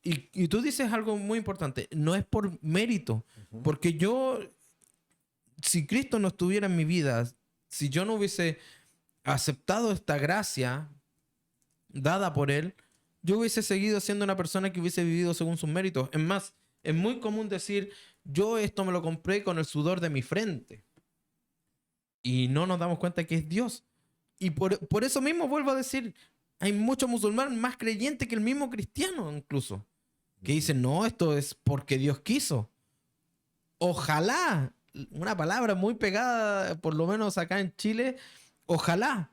Y tú dices algo muy importante, no es por mérito, Ujú. porque si Cristo no estuviera en mi vida, si yo no hubiese aceptado esta gracia dada por Él, yo hubiese seguido siendo una persona que hubiese vivido según sus méritos. Es más, es muy común decir, yo esto me lo compré con el sudor de mi frente. Y no nos damos cuenta que es Dios. Y por eso mismo vuelvo a decir, hay muchos musulmanes más creyentes que el mismo cristiano incluso, que dicen, no, esto es porque Dios quiso. Ojalá, una palabra muy pegada, por lo menos acá en Chile, ojalá,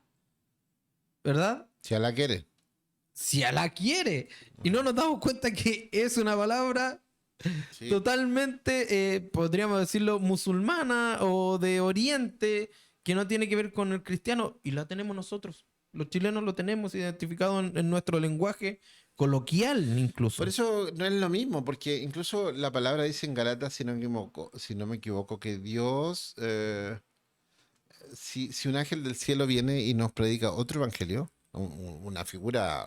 ¿verdad? Si Alá quiere. Si Alá quiere. Y no nos damos cuenta que es una palabra Sí. totalmente, podríamos decirlo, musulmana o de Oriente, que no tiene que ver con el cristiano, y la tenemos nosotros. Los chilenos lo tenemos identificado en nuestro lenguaje coloquial incluso. Por eso no es lo mismo, porque incluso la palabra dice en Galatas, si no me equivoco, que Dios, si un ángel del cielo viene y nos predica otro evangelio, una figura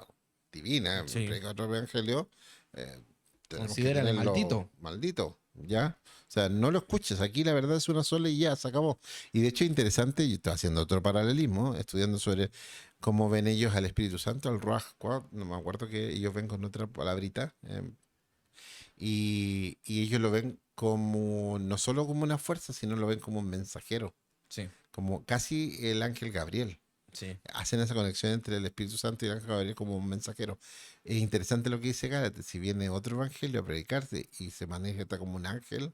divina, Sí. predica otro evangelio, tenemos que Considérale tenerlo maldito. maldito, ¿ya? O sea, no lo escuches, aquí la verdad es una sola y ya, se acabó. Y de hecho es interesante, yo estoy haciendo otro paralelismo, estudiando sobre cómo ven ellos al Espíritu Santo, al Ruach Qudus, no me acuerdo que ellos ven con otra palabrita, y ellos lo ven como, no solo como una fuerza, sino lo ven como un mensajero, Sí, como casi el ángel Gabriel. sí. Hacen esa conexión entre el Espíritu Santo y el ángel Gabriel como un mensajero. Es interesante lo que dice Gálatas, si viene otro evangelio a predicarse y se manifiesta como un ángel,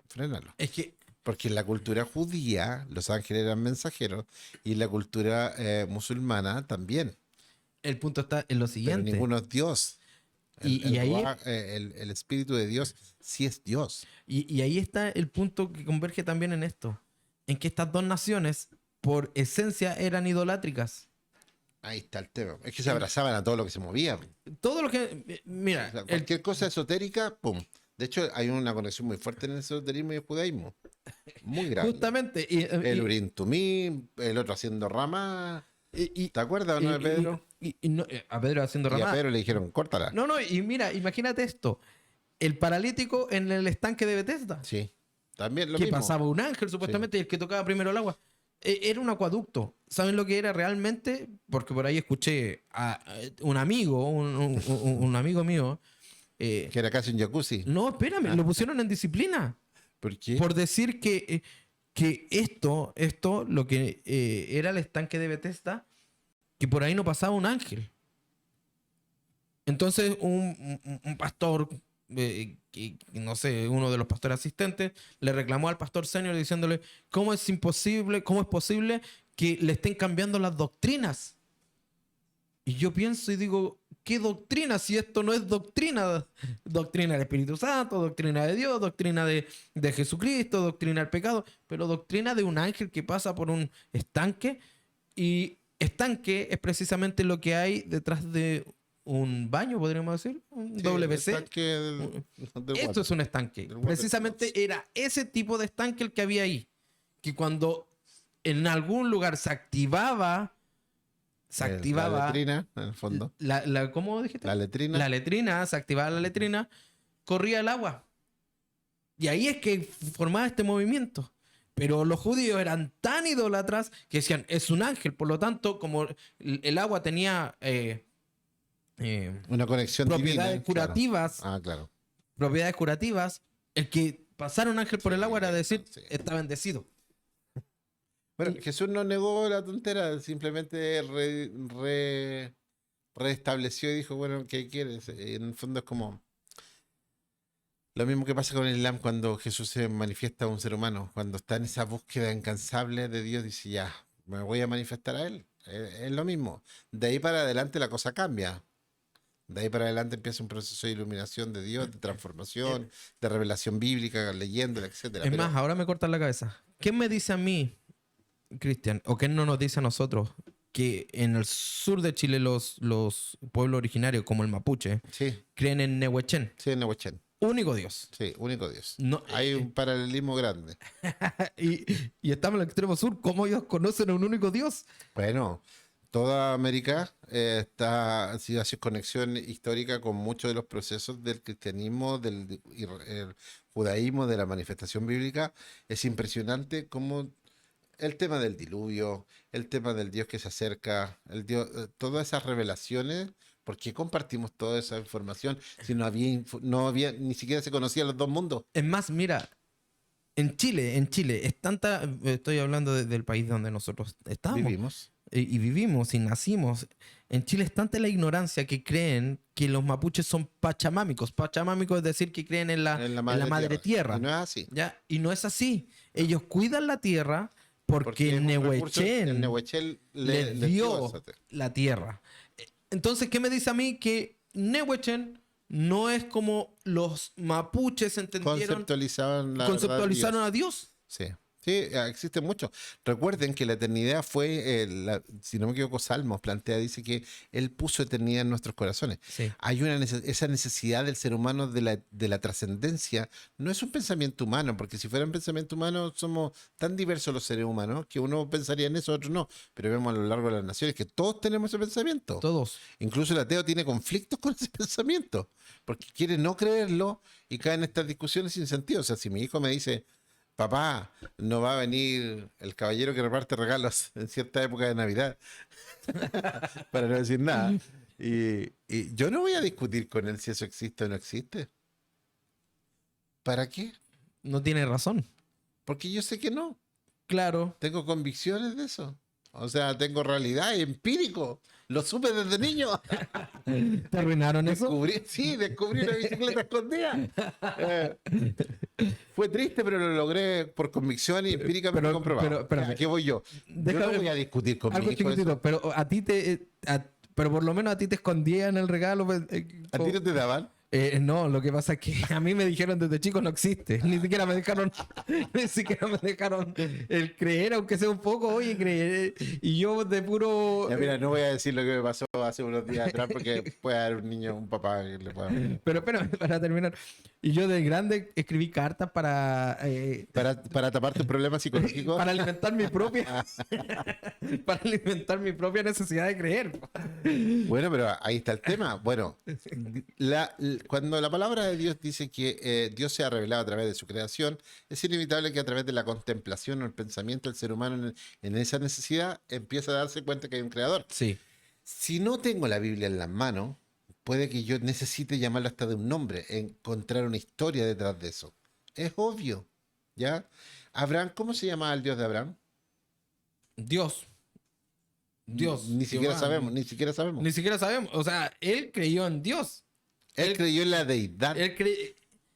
frénalo. Es que Porque en la cultura judía los ángeles eran mensajeros y en la cultura musulmana también. el punto está en lo Pero siguiente. ninguno es Dios. Y ahí, El Espíritu de Dios sí es Dios. y ahí está el punto que converge también en esto. En que estas dos naciones por esencia eran idolátricas. Ahí está el tema. Es que se abrazaban a todo lo que se movía. Todo lo que... Mira, O sea, cualquier cosa esotérica, ¡pum! De hecho, hay una conexión muy fuerte en el esoterismo y el judaísmo. Muy grande. justamente... El Urim Tumim, el otro haciendo ramas. y- ¿Te acuerdas o no de Pedro? a Pedro haciendo Y a ramada. Pedro le dijeron, córtala. No, no, y mira, imagínate esto. El paralítico en el estanque de Bethesda. Sí. También lo Que mismo. pasaba un ángel, supuestamente, y el que tocaba primero el agua. Era un acueducto. ¿Saben lo que era realmente? Porque por ahí escuché a un amigo, un amigo mío. Que era casi un jacuzzi. No, espérame, lo pusieron en disciplina. ¿Por qué? Por decir que esto, lo que era el estanque de Bethesda, que por ahí no pasaba un ángel. Entonces, un pastor, no sé, uno de los pastores asistentes, le reclamó al pastor senior diciéndole, ¿cómo es posible que le estén cambiando las doctrinas? Y yo pienso y digo, ¿qué doctrina? Si esto no es doctrina. Doctrina del Espíritu Santo, doctrina de Dios, doctrina de Jesucristo, doctrina del pecado, pero doctrina de un ángel que pasa por un estanque. Y estanque es precisamente lo que hay detrás de un baño, podríamos decir, un Sí, WC. el estanque del Esto water. es un estanque. Del water Precisamente sports. era ese tipo de estanque el que había ahí. Que cuando en algún lugar se activaba, La letrina, en el fondo. ¿cómo dijiste? La letrina. La letrina, se activaba la letrina, corría el agua. Y ahí es que formaba este movimiento. Pero los judíos eran tan idólatras que decían, es un ángel. Por lo tanto, como el agua tenía Una conexión propiedades divina, curativas, Claro. Ah, claro. propiedades curativas, el que pasara un ángel por el agua era decir, sí. está bendecido. Bueno, Jesús no negó la tontera, simplemente restableció y dijo, bueno, ¿qué quieres? En el fondo es como lo mismo que pasa con el Islam cuando Jesús se manifiesta a un ser humano. Cuando está en esa búsqueda incansable de Dios, dice, ya, me voy a manifestar a Él. Es lo mismo. De ahí para adelante la cosa cambia. De ahí para adelante empieza un proceso de iluminación de Dios, de transformación, de revelación bíblica, leyéndola, etcétera. Es Pero más, ahora me cortan la cabeza. ¿Quién me dice a mí, Cristian, o quién no nos dice a nosotros que en el sur de Chile los pueblos originarios, como el mapuche, sí, creen en Nehuechén, sí, en Nehuachén. único Dios? Sí, único Dios. No, Hay un paralelismo grande. y estamos en el extremo sur. ¿Cómo ellos conocen a un único Dios? Bueno, toda América ha sido así conexión histórica con muchos de los procesos del cristianismo, el judaísmo, de la manifestación bíblica. Es impresionante cómo el tema del diluvio, el tema del Dios que se acerca, todas esas revelaciones. ¿Por qué compartimos toda esa información si no había, ni siquiera se conocían los dos mundos? Es más, mira, en Chile, es tanta, estoy hablando del país donde nosotros estamos. Vivimos. Y vivimos y nacimos. En Chile es tanta la ignorancia que creen que los mapuches son pachamámicos. Pachamámicos es decir que creen en la madre tierra. Y no es así. ¿Ya? Y no es así. Ellos cuidan la tierra porque es un recurso, el Nehuechén Nehuechén les les dio esa la tierra. Entonces, ¿qué me dice a mí? Que Nehuechén no es como los mapuches entendieron, conceptualizaron conceptualizaron a Dios. Sí, sí, existe mucho. Recuerden que la eternidad fue, si no me equivoco, Salmos plantea, dice que Él puso eternidad en nuestros corazones. Sí. Hay esa necesidad del ser humano de la trascendencia. No es un pensamiento humano, porque si fuera un pensamiento humano, somos tan diversos los seres humanos que uno pensaría en eso, otro no. Pero vemos a lo largo de las naciones que todos tenemos ese pensamiento. Todos. Incluso el ateo tiene conflictos con ese pensamiento, porque quiere no creerlo y cae en estas discusiones sin sentido. O sea, si mi hijo me dice, papá, no va a venir el caballero que reparte regalos en cierta época de Navidad, para no decir nada, y yo no voy a discutir con él si eso existe o no existe. ¿Para qué? No tiene razón. Porque yo sé que no. Claro. Tengo convicciones de eso. O sea, tengo realidad, empírico. Lo supe desde niño. ¿Te arruinaron eso? Descubrí una bicicleta escondida. Fue triste, pero lo logré por convicción y empíricamente comprobado. espérame. ¿A qué voy yo? Yo no voy a discutir con mi Algo hijo chiquitito, eso. pero a ti te... pero por lo menos a ti te escondían el regalo. ¿A ti no te daban? No, lo que pasa es que a mí me dijeron desde chico no existe. Ni siquiera me dejaron, ni siquiera me dejaron el creer, aunque sea un poco, oye, creer. Y yo de puro. Ya, mira, no voy a decir lo que me pasó hace unos días atrás porque puede haber un niño, un papá que le pueda... Pero espérame, para terminar. Y yo de grande escribí cartas Para tapar tus problemas psicológicos. para alimentar mi propia, para alimentar mi propia necesidad de creer. Bueno, pero ahí está el tema. Bueno, cuando la palabra de Dios dice que Dios se ha revelado a través de su creación, es inevitable que a través de la contemplación o el pensamiento del ser humano en esa necesidad empieza a darse cuenta que hay un creador. Sí. Si no tengo la Biblia en las manos, puede que yo necesite llamarlo hasta de un nombre, encontrar una historia detrás de eso. Es obvio, ¿ya? Abraham, ¿cómo se llamaba el Dios de Abraham? Dios. Dios. Ni siquiera Jehová. sabemos, ni siquiera sabemos. Ni siquiera sabemos. O sea, él creyó en Dios. Él creyó en la deidad.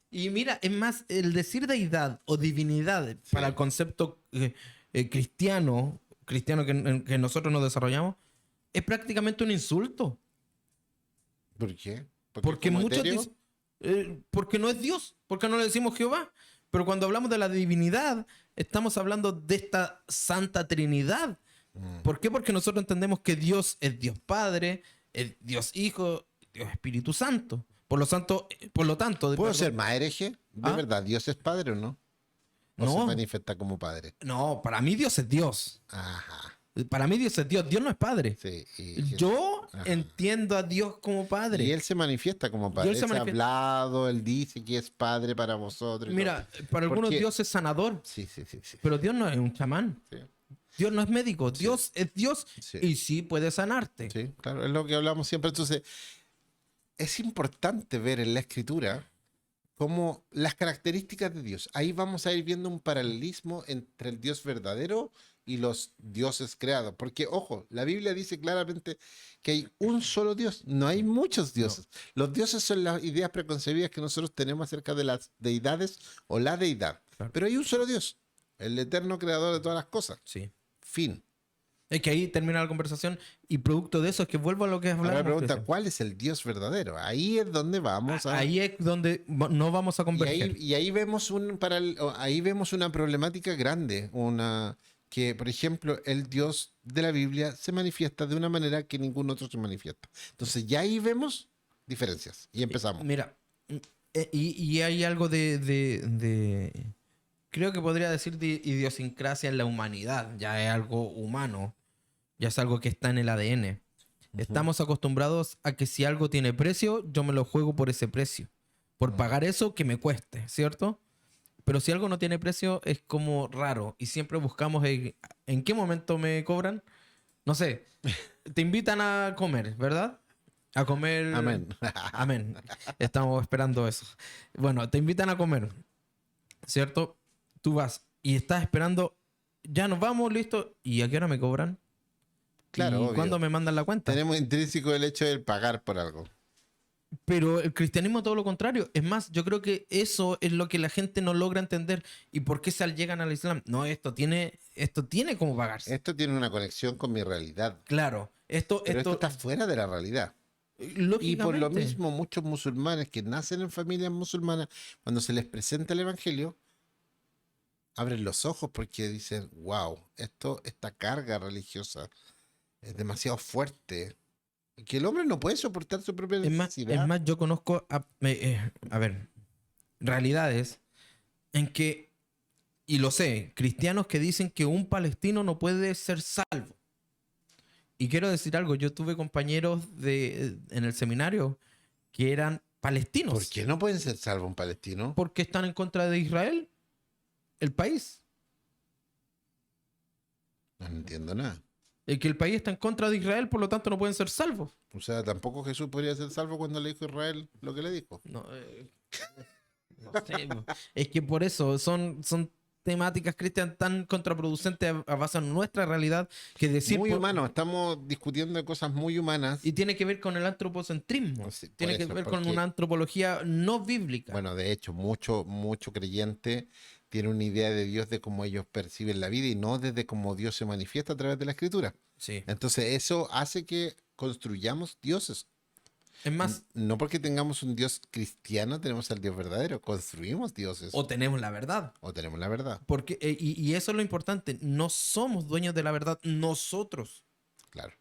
Y mira, es más, el decir deidad o divinidad para el concepto cristiano que nosotros nos desarrollamos, es prácticamente un insulto. ¿Por qué? Porque muchos dicen, porque no es Dios, porque no le decimos Jehová. Pero cuando hablamos de la divinidad, estamos hablando de esta Santa Trinidad. ¿Por qué? Porque nosotros entendemos que Dios es Dios Padre, es Dios Hijo, Dios Espíritu Santo. Por lo tanto, ¿Puedo ser más hereje? ¿De ¿Ah? verdad Dios es padre o no? ¿O No. se manifiesta como padre? No, para mí Dios es Dios. Ajá. Para mí Dios es Dios. Dios no es padre. Sí. Yo Ajá. entiendo a Dios como padre. Y él se manifiesta como padre. Y él Él se se ha manifiesta- hablado, él dice que es padre para vosotros. y Mira, todo. para algunos Porque- Dios es sanador, Sí. pero Dios no es un chamán. Sí. Dios no es médico. Dios es Dios Sí. y sí puede sanarte. Sí, claro, es lo que hablamos siempre. Entonces, es importante ver en la escritura como las características de Dios. Ahí vamos a ir viendo un paralelismo entre el Dios verdadero y los dioses creados. Porque, ojo, la Biblia dice claramente que hay un solo Dios, no hay muchos dioses. Los dioses son las ideas preconcebidas que nosotros tenemos acerca de las deidades o la deidad. Claro. Pero hay un solo Dios, el eterno creador de todas las cosas. Sí. Fin. Es que ahí termina la conversación y producto de eso es que vuelvo a lo que Ahora hablamos. pregunta, recién. ¿cuál es el Dios verdadero? Ahí es donde vamos a... Ahí es donde no vamos a converger. Y ahí vemos ahí vemos una problemática grande, que, por ejemplo, el Dios de la Biblia se manifiesta de una manera que ningún otro se manifiesta. Entonces, ya ahí vemos diferencias y empezamos. Mira, y hay algo creo que podría decir de idiosincrasia en la humanidad. Ya es algo humano, ya es algo que está en el ADN. Estamos acostumbrados a que si algo tiene precio, yo me lo juego por ese precio. Por pagar eso que me cueste, ¿cierto? Pero si algo no tiene precio, es como raro. Y siempre buscamos en qué momento me cobran. No sé, te invitan a comer, ¿verdad? A comer. Amén. Amén. Estamos esperando eso. Bueno, te invitan a comer, ¿cierto? Tú vas y estás esperando, ya nos vamos, listo. ¿Y a qué hora me cobran? Claro, ¿Y obvio. cuándo me mandan la cuenta? Tenemos intrínseco el hecho de pagar por algo. Pero el cristianismo todo lo contrario. Es más, yo creo que eso es lo que la gente no logra entender. ¿Y por qué llegan al Islam? No, esto tiene como pagarse. Esto tiene una conexión con mi realidad. Claro, Pero esto está fuera de la realidad. Y por lo lógicamente. mismo, muchos musulmanes que nacen en familias musulmanas, cuando se les presenta el evangelio, abren los ojos porque dicen, wow, esta carga religiosa es demasiado fuerte. Que el hombre no puede soportar su propia necesidad. Es más, yo conozco, a ver, realidades en que, y lo sé, cristianos que dicen que un palestino no puede ser salvo. Y quiero decir algo, yo tuve compañeros en el seminario que eran palestinos. ¿Por qué no pueden ser salvos un palestino? Porque están en contra de Israel, el país. No entiendo nada. Que el país está en contra de Israel, por lo tanto no pueden ser salvos. O sea, tampoco Jesús podría ser salvo cuando le dijo a Israel lo que le dijo. No, no sé. Es que por eso son temáticas, Cristian, tan contraproducentes a base de nuestra realidad que decir... Muy humano, estamos discutiendo de cosas muy humanas. Y tiene que ver con el antropocentrismo. Sí, por Tiene que eso, ver con porque- una antropología no bíblica. Bueno, de hecho, mucho creyente tiene una idea de Dios de cómo ellos perciben la vida y no desde cómo Dios se manifiesta a través de la escritura. Sí. Entonces eso hace que construyamos dioses. Es más, No porque tengamos un Dios cristiano tenemos al Dios verdadero. Construimos dioses. o tenemos la verdad. O tenemos la verdad. Porque, y eso es lo importante, no somos dueños de la verdad nosotros. Claro.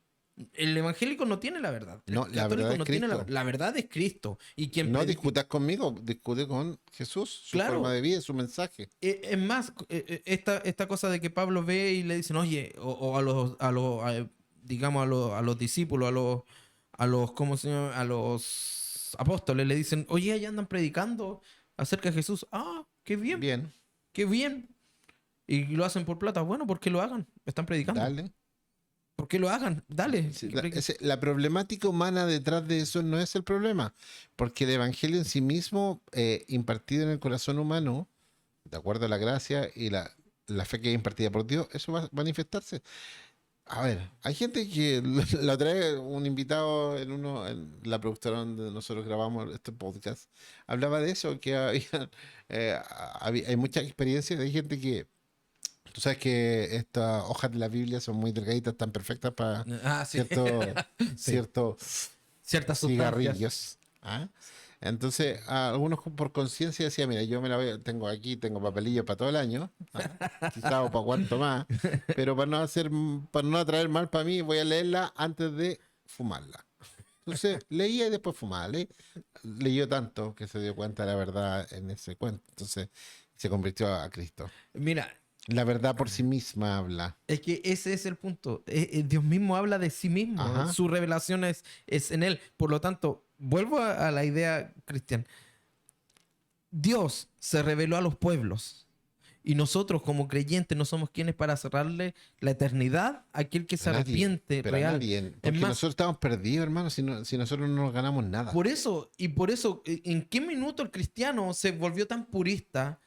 El evangélico no tiene la verdad. El No, la católico verdad es no tiene Cristo. la verdad es Cristo. Y quien No discutas conmigo, discute con Jesús, su Claro. forma de vida, su mensaje. Es más, esta cosa de que Pablo ve y le dicen, oye, o digamos, a los discípulos, ¿cómo se llama? A los apóstoles le dicen, oye, allá andan predicando acerca de Jesús. Ah, qué bien, Bien, qué bien. Y lo hacen por plata. Bueno, ¿por qué lo hagan? Están predicando. dale. ¿Por qué lo hagan? Dale. Sí, que prediquen. la problemática humana detrás de eso no es el problema, porque el evangelio en sí mismo, impartido en el corazón humano, de acuerdo a la gracia y la fe que es impartida por Dios, eso va a manifestarse. A ver, hay gente que la trae un invitado en la productora donde nosotros grabamos este podcast, hablaba de eso, que hay muchas experiencias de gente que, tú sabes que estas hojas de la Biblia son muy delgaditas, tan perfectas para Ah, sí. Sí. ciertos Ciertas sustancias. cigarrillos. ¿Ah? Entonces, algunos por conciencia decían, mira, yo me la tengo aquí, tengo papelillo para todo el año, ¿ah? Quizá o para cuánto más, pero para no atraer mal para mí, voy a leerla antes de fumarla. Entonces, leía y después fumaba. Leyó tanto que se dio cuenta de la verdad en ese cuento. Entonces, se convirtió a Cristo. Mira, La verdad por sí misma habla. es que ese es el punto. Dios mismo habla de sí mismo. Ajá. Su revelación es en él. Por lo tanto, vuelvo a la idea, Cristian. Dios se reveló a los pueblos. Y nosotros, como creyentes, no somos quienes para cerrarle la eternidad a aquel que se Nadie, arrepiente pero a real. nadie. Porque más, nosotros estamos perdidos, hermano, si nosotros no nos ganamos nada. por eso, ¿en qué minuto el cristiano se volvió tan purista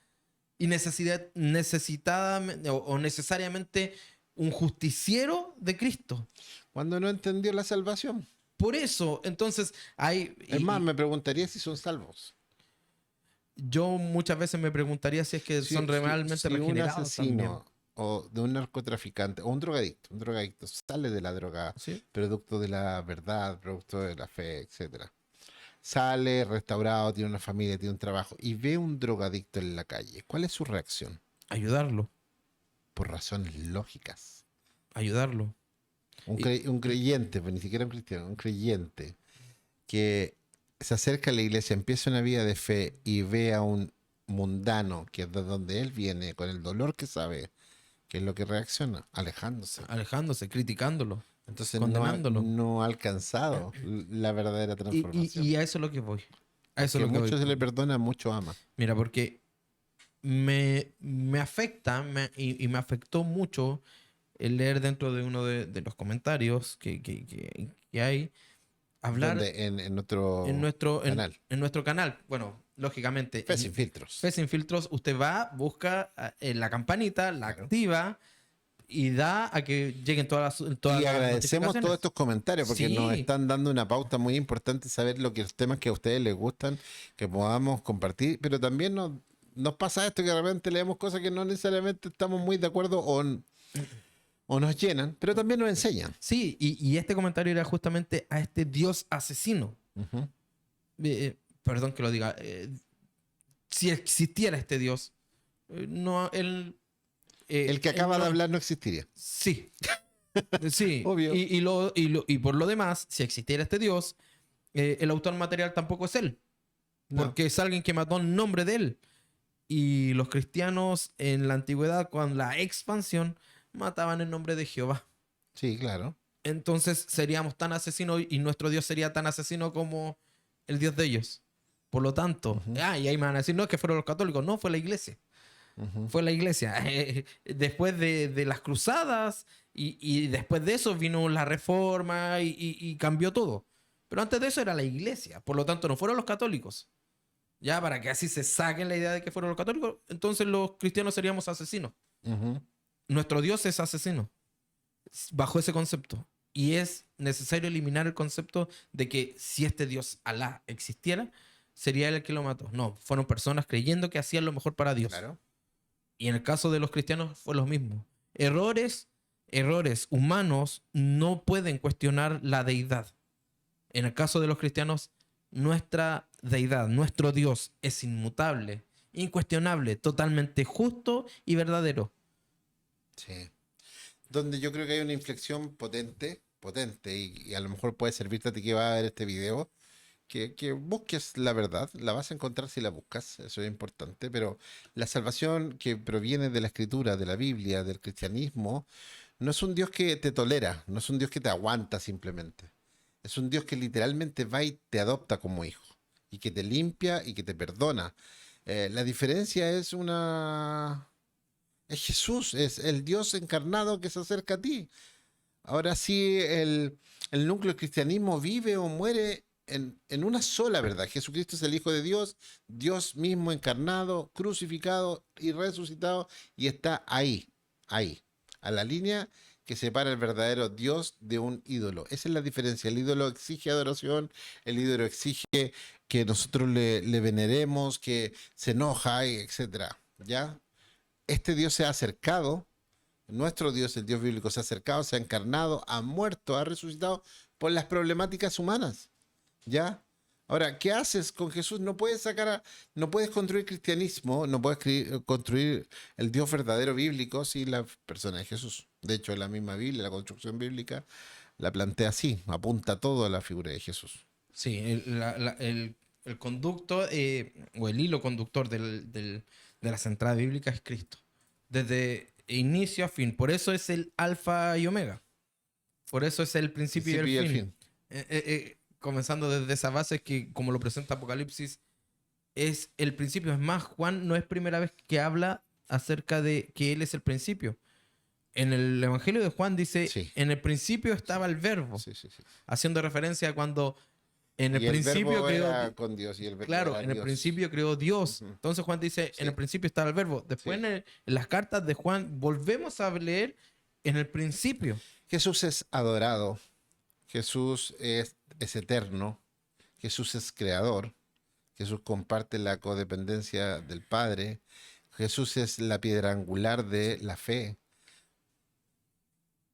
y necesitada o necesariamente un justiciero de Cristo? Cuando no entendió la salvación. Por eso, entonces, Es más, me preguntaría si son salvos. yo muchas veces me preguntaría si es que son realmente si un regenerados también. asesino o de un narcotraficante o un drogadicto sale de la droga, ¿Sí? producto de la verdad, producto de la fe, etcétera. Sale restaurado, tiene una familia, tiene un trabajo y ve un drogadicto en la calle. ¿Cuál es su reacción? Ayudarlo, Por razones lógicas. ayudarlo. Un creyente, pues ni siquiera un cristiano, un creyente que se acerca a la iglesia, empieza una vida de fe y ve a un mundano, que es de donde él viene, con el dolor que sabe, ¿qué es lo que reacciona? Alejándose, criticándolo. Entonces Condenándolo. no ha alcanzado la verdadera transformación. Y a eso es lo que voy. A eso Que es lo que mucho voy. se le perdona, mucho ama. Mira, porque me afecta y me afectó mucho el leer dentro de uno de los comentarios que hay, hablar Donde en nuestro en canal. en nuestro canal. Bueno, lógicamente, Fe sin filtros. Fe Sin Filtros, usted va, busca la campanita, la Claro. activa y da a que lleguen todas Y las agradecemos notificaciones. todos estos comentarios porque Sí. nos están dando una pauta muy importante, saber los temas que a ustedes les gustan, que podamos compartir, pero también nos pasa esto que de repente leemos cosas que no necesariamente estamos muy de acuerdo o nos llenan, pero también nos enseñan. Sí, y este comentario era justamente a este Dios asesino. Ujú. Perdón que lo diga. Si existiera este Dios, no, él... El que él acaba no- de hablar no existiría. Sí. Sí. Obvio. Y por lo demás, si existiera este Dios, el autor material tampoco es él. No. Porque es alguien que mató en nombre de él. Y los cristianos en la antigüedad, con la expansión, mataban en nombre de Jehová. Sí, claro. Entonces seríamos tan asesinos y nuestro Dios sería tan asesino como el Dios de ellos. Por lo tanto, Ujú. y ahí me van a decir, no, es que fueron los católicos. No, fue la iglesia. Ujú. Fue la iglesia. Después de las cruzadas y después de eso vino la reforma y cambió todo. Pero antes de eso era la iglesia. Por lo tanto, no fueron los católicos. Ya, para que así se saquen la idea de que fueron los católicos, entonces los cristianos seríamos asesinos. Ujú. Nuestro Dios es asesino. Bajo ese concepto. Y es necesario eliminar el concepto de que si este Dios, Alá, existiera, sería él el que lo mató. No, fueron personas creyendo que hacían lo mejor para Dios. Claro. Y en el caso de los cristianos fue lo mismo. Errores humanos no pueden cuestionar la deidad. En el caso de los cristianos, nuestra deidad, nuestro Dios es inmutable, incuestionable, totalmente justo y verdadero. Sí. Donde yo creo que hay una inflexión potente, potente, y a lo mejor puede servirte a ti que va a ver este video, que busques la verdad, la vas a encontrar si la buscas, eso es importante, pero la salvación que proviene de la escritura, de la Biblia, del cristianismo, no es un Dios que te tolera, no es un Dios que te aguanta simplemente, es un Dios que literalmente va y te adopta como hijo, y que te limpia y que te perdona. La diferencia es una... Es Jesús, es el Dios encarnado que se acerca a ti. Ahora sí, el núcleo del cristianismo vive o muere en una sola verdad. Jesucristo es el Hijo de Dios, Dios mismo encarnado, crucificado y resucitado, y está ahí, ahí, a la línea que separa el verdadero Dios de un ídolo. Esa es la diferencia. El ídolo exige adoración, el ídolo exige que nosotros le veneremos, que se enoja, etcétera. ¿Ya? Este Dios se ha acercado, nuestro Dios, el Dios bíblico, se ha acercado, se ha encarnado, ha muerto, ha resucitado por las problemáticas humanas. ¿Ya? Ahora, ¿qué haces con Jesús? No puedes no puedes construir cristianismo, no puedes construir el Dios verdadero bíblico sin la persona de Jesús. De hecho, en la misma Biblia, la construcción bíblica la plantea así, apunta todo a la figura de Jesús. Sí, el conducto o el hilo conductor de la centrada bíblica es Cristo. Desde inicio a fin. Por eso es el alfa y omega. Por eso es el principio y el Principio y el fin. fin. Comenzando desde esa base que, como lo presenta Apocalipsis, es el principio. Es más, Juan no es primera vez que habla acerca de que Él es el principio. En el Evangelio de Juan dice, Sí, en el principio estaba el verbo, sí, sí, sí. haciendo referencia a cuando en el Y el principio verbo creó, era con Dios y el verbo claro, era en el Dios. principio creó Dios. Ujú. Entonces Juan dice, en el Sí, principio estaba el verbo. Después sí. en las cartas de Juan volvemos a leer en el principio. Jesús es adorado, Jesús es eterno, Jesús es creador, Jesús comparte la codependencia del Padre, Jesús es la piedra angular de la fe.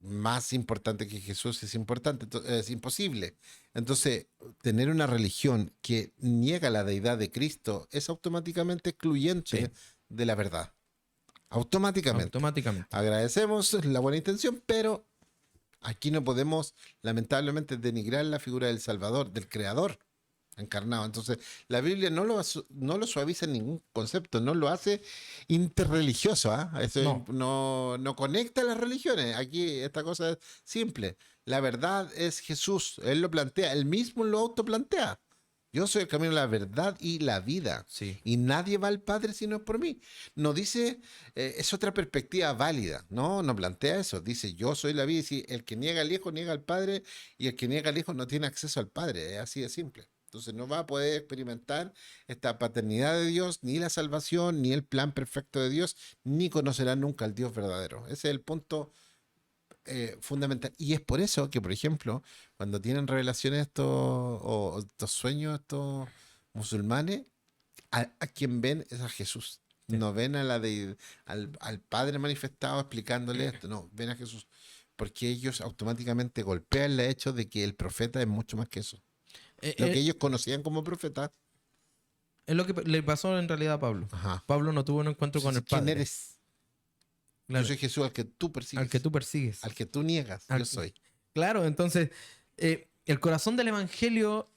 Más importante que Jesús es importante, es imposible. Entonces, tener una religión que niega la deidad de Cristo es automáticamente Sí, excluyente de la verdad. Automáticamente. automáticamente. Agradecemos la buena intención, pero aquí no podemos, lamentablemente, denigrar la figura del Salvador, del Creador encarnado. Entonces, la Biblia no lo suaviza en ningún concepto, no lo hace interreligioso. ¿Ah? No. No conecta las religiones. Aquí esta cosa es simple. La verdad es Jesús. Él lo plantea, él mismo lo autoplantea. Yo soy el camino, la verdad y la vida. Sí. Y nadie va al Padre si no es por mí. No dice, es otra perspectiva válida. No, no plantea eso. Dice, yo soy la vida. Y si el que niega al Hijo niega al Padre, y el que niega al Hijo no tiene acceso al Padre. Es así de simple. Entonces no va a poder experimentar esta paternidad de Dios, ni la salvación, ni el plan perfecto de Dios, ni conocerá nunca al Dios verdadero. Ese es el punto fundamental. Y es por eso que, por ejemplo, cuando tienen revelaciones estos, o estos sueños estos musulmanes, a quien ven es a Jesús. Sí. No ven a al Padre manifestado explicándole esto, no, ven a Jesús. Porque ellos automáticamente golpean el hecho de que el profeta es mucho más que eso. Eh, Lo que eh, ellos conocían como profeta. es lo que le pasó en realidad a Pablo. Ajá. Pablo no tuvo un encuentro con Entonces, el ¿quién Padre. eres? Yo Claro, soy Jesús al que tú al que persigues, tú persigues. al que tú niegas, yo Al- soy. Claro, entonces, el corazón del Evangelio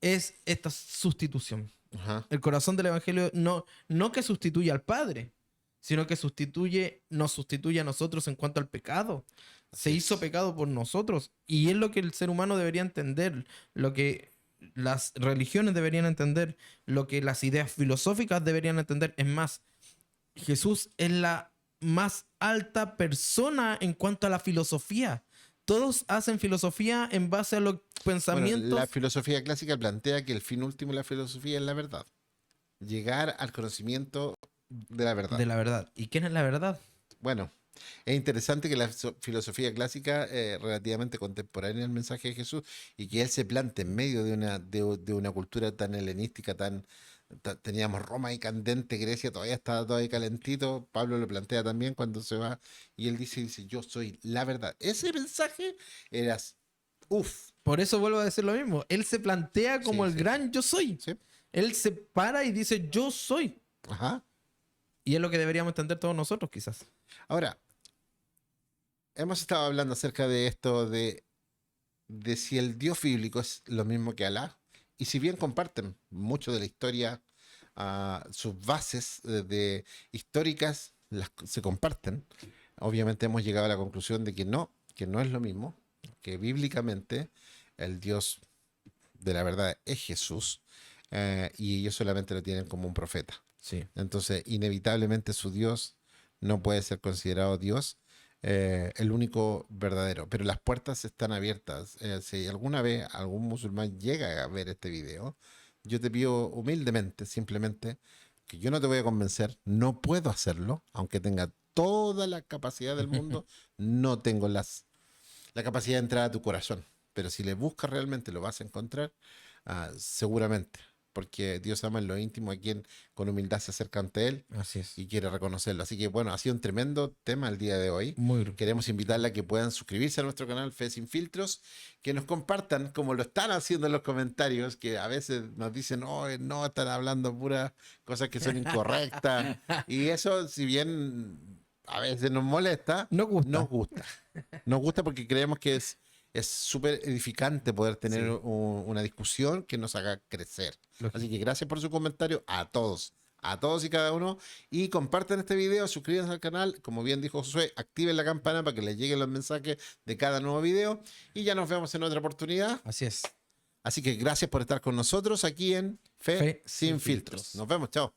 es esta sustitución. Ajá. El corazón del Evangelio no que sustituye al Padre, sino que nos sustituye a nosotros en cuanto al pecado. Se Así hizo es. pecado por nosotros. Y es lo que el ser humano debería entender, lo que las religiones deberían entender, lo que las ideas filosóficas deberían entender. Es más, Jesús es la más alta persona en cuanto a la filosofía. Todos hacen filosofía en base a los Bueno, la pensamientos filosofía clásica plantea que el fin último de la filosofía es la verdad. Llegar al conocimiento de la verdad. de la verdad. ¿Y quién es la verdad? Bueno, es interesante que la filosofía clásica, relativamente contemporánea al mensaje de Jesús, y que él se plante en medio de una cultura tan helenística, teníamos Roma y candente, Grecia todavía estaba todavía calentito. Pablo lo plantea también cuando se va, y él dice, yo soy la verdad. Ese mensaje era, uff, Por eso vuelvo a decir lo mismo. Él se plantea como Sí, el sí. gran yo soy. Sí. Él se para y dice yo soy. Ajá. Y es lo que deberíamos entender todos nosotros, quizás. Ahora, hemos estado hablando acerca de esto de si el Dios bíblico es lo mismo que Alá. Y si bien comparten mucho de la historia, sus bases históricas se comparten, obviamente hemos llegado a la conclusión de que no es lo mismo, que bíblicamente el Dios de la verdad es Jesús, y ellos solamente lo tienen como un profeta. Sí. Entonces, inevitablemente su Dios no puede ser considerado Dios, el único verdadero. Pero las puertas están abiertas. Si alguna vez algún musulmán llega a ver este video, yo te pido humildemente, simplemente, que yo no te voy a convencer, no puedo hacerlo, aunque tenga toda la capacidad del mundo, no tengo la capacidad de entrar a tu corazón. Pero si le buscas realmente lo vas a encontrar, seguramente. Porque Dios ama en lo íntimo a quien con humildad se acerca ante Él Así es. y quiere reconocerlo. Así que bueno, ha sido un tremendo tema el día de hoy. Muy Queremos invitarle a que puedan suscribirse a nuestro canal Fe Sin Filtros, que nos compartan, como lo están haciendo en los comentarios, que a veces nos dicen, oh, no, están hablando puras cosas que son incorrectas. Y eso, si bien a veces nos molesta, Nos gusta. nos gusta. Nos gusta porque creemos que es súper edificante poder tener Sí. una discusión que nos haga crecer. Lógico. Así que gracias por su comentario a todos y cada uno. Y compartan este video, suscríbanse al canal. Como bien dijo Josué, activen la campana para que les lleguen los mensajes de cada nuevo video. Y ya nos vemos en otra oportunidad. Así es. Así que gracias por estar con nosotros aquí en Fe, Sin Filtros. Nos vemos, chao.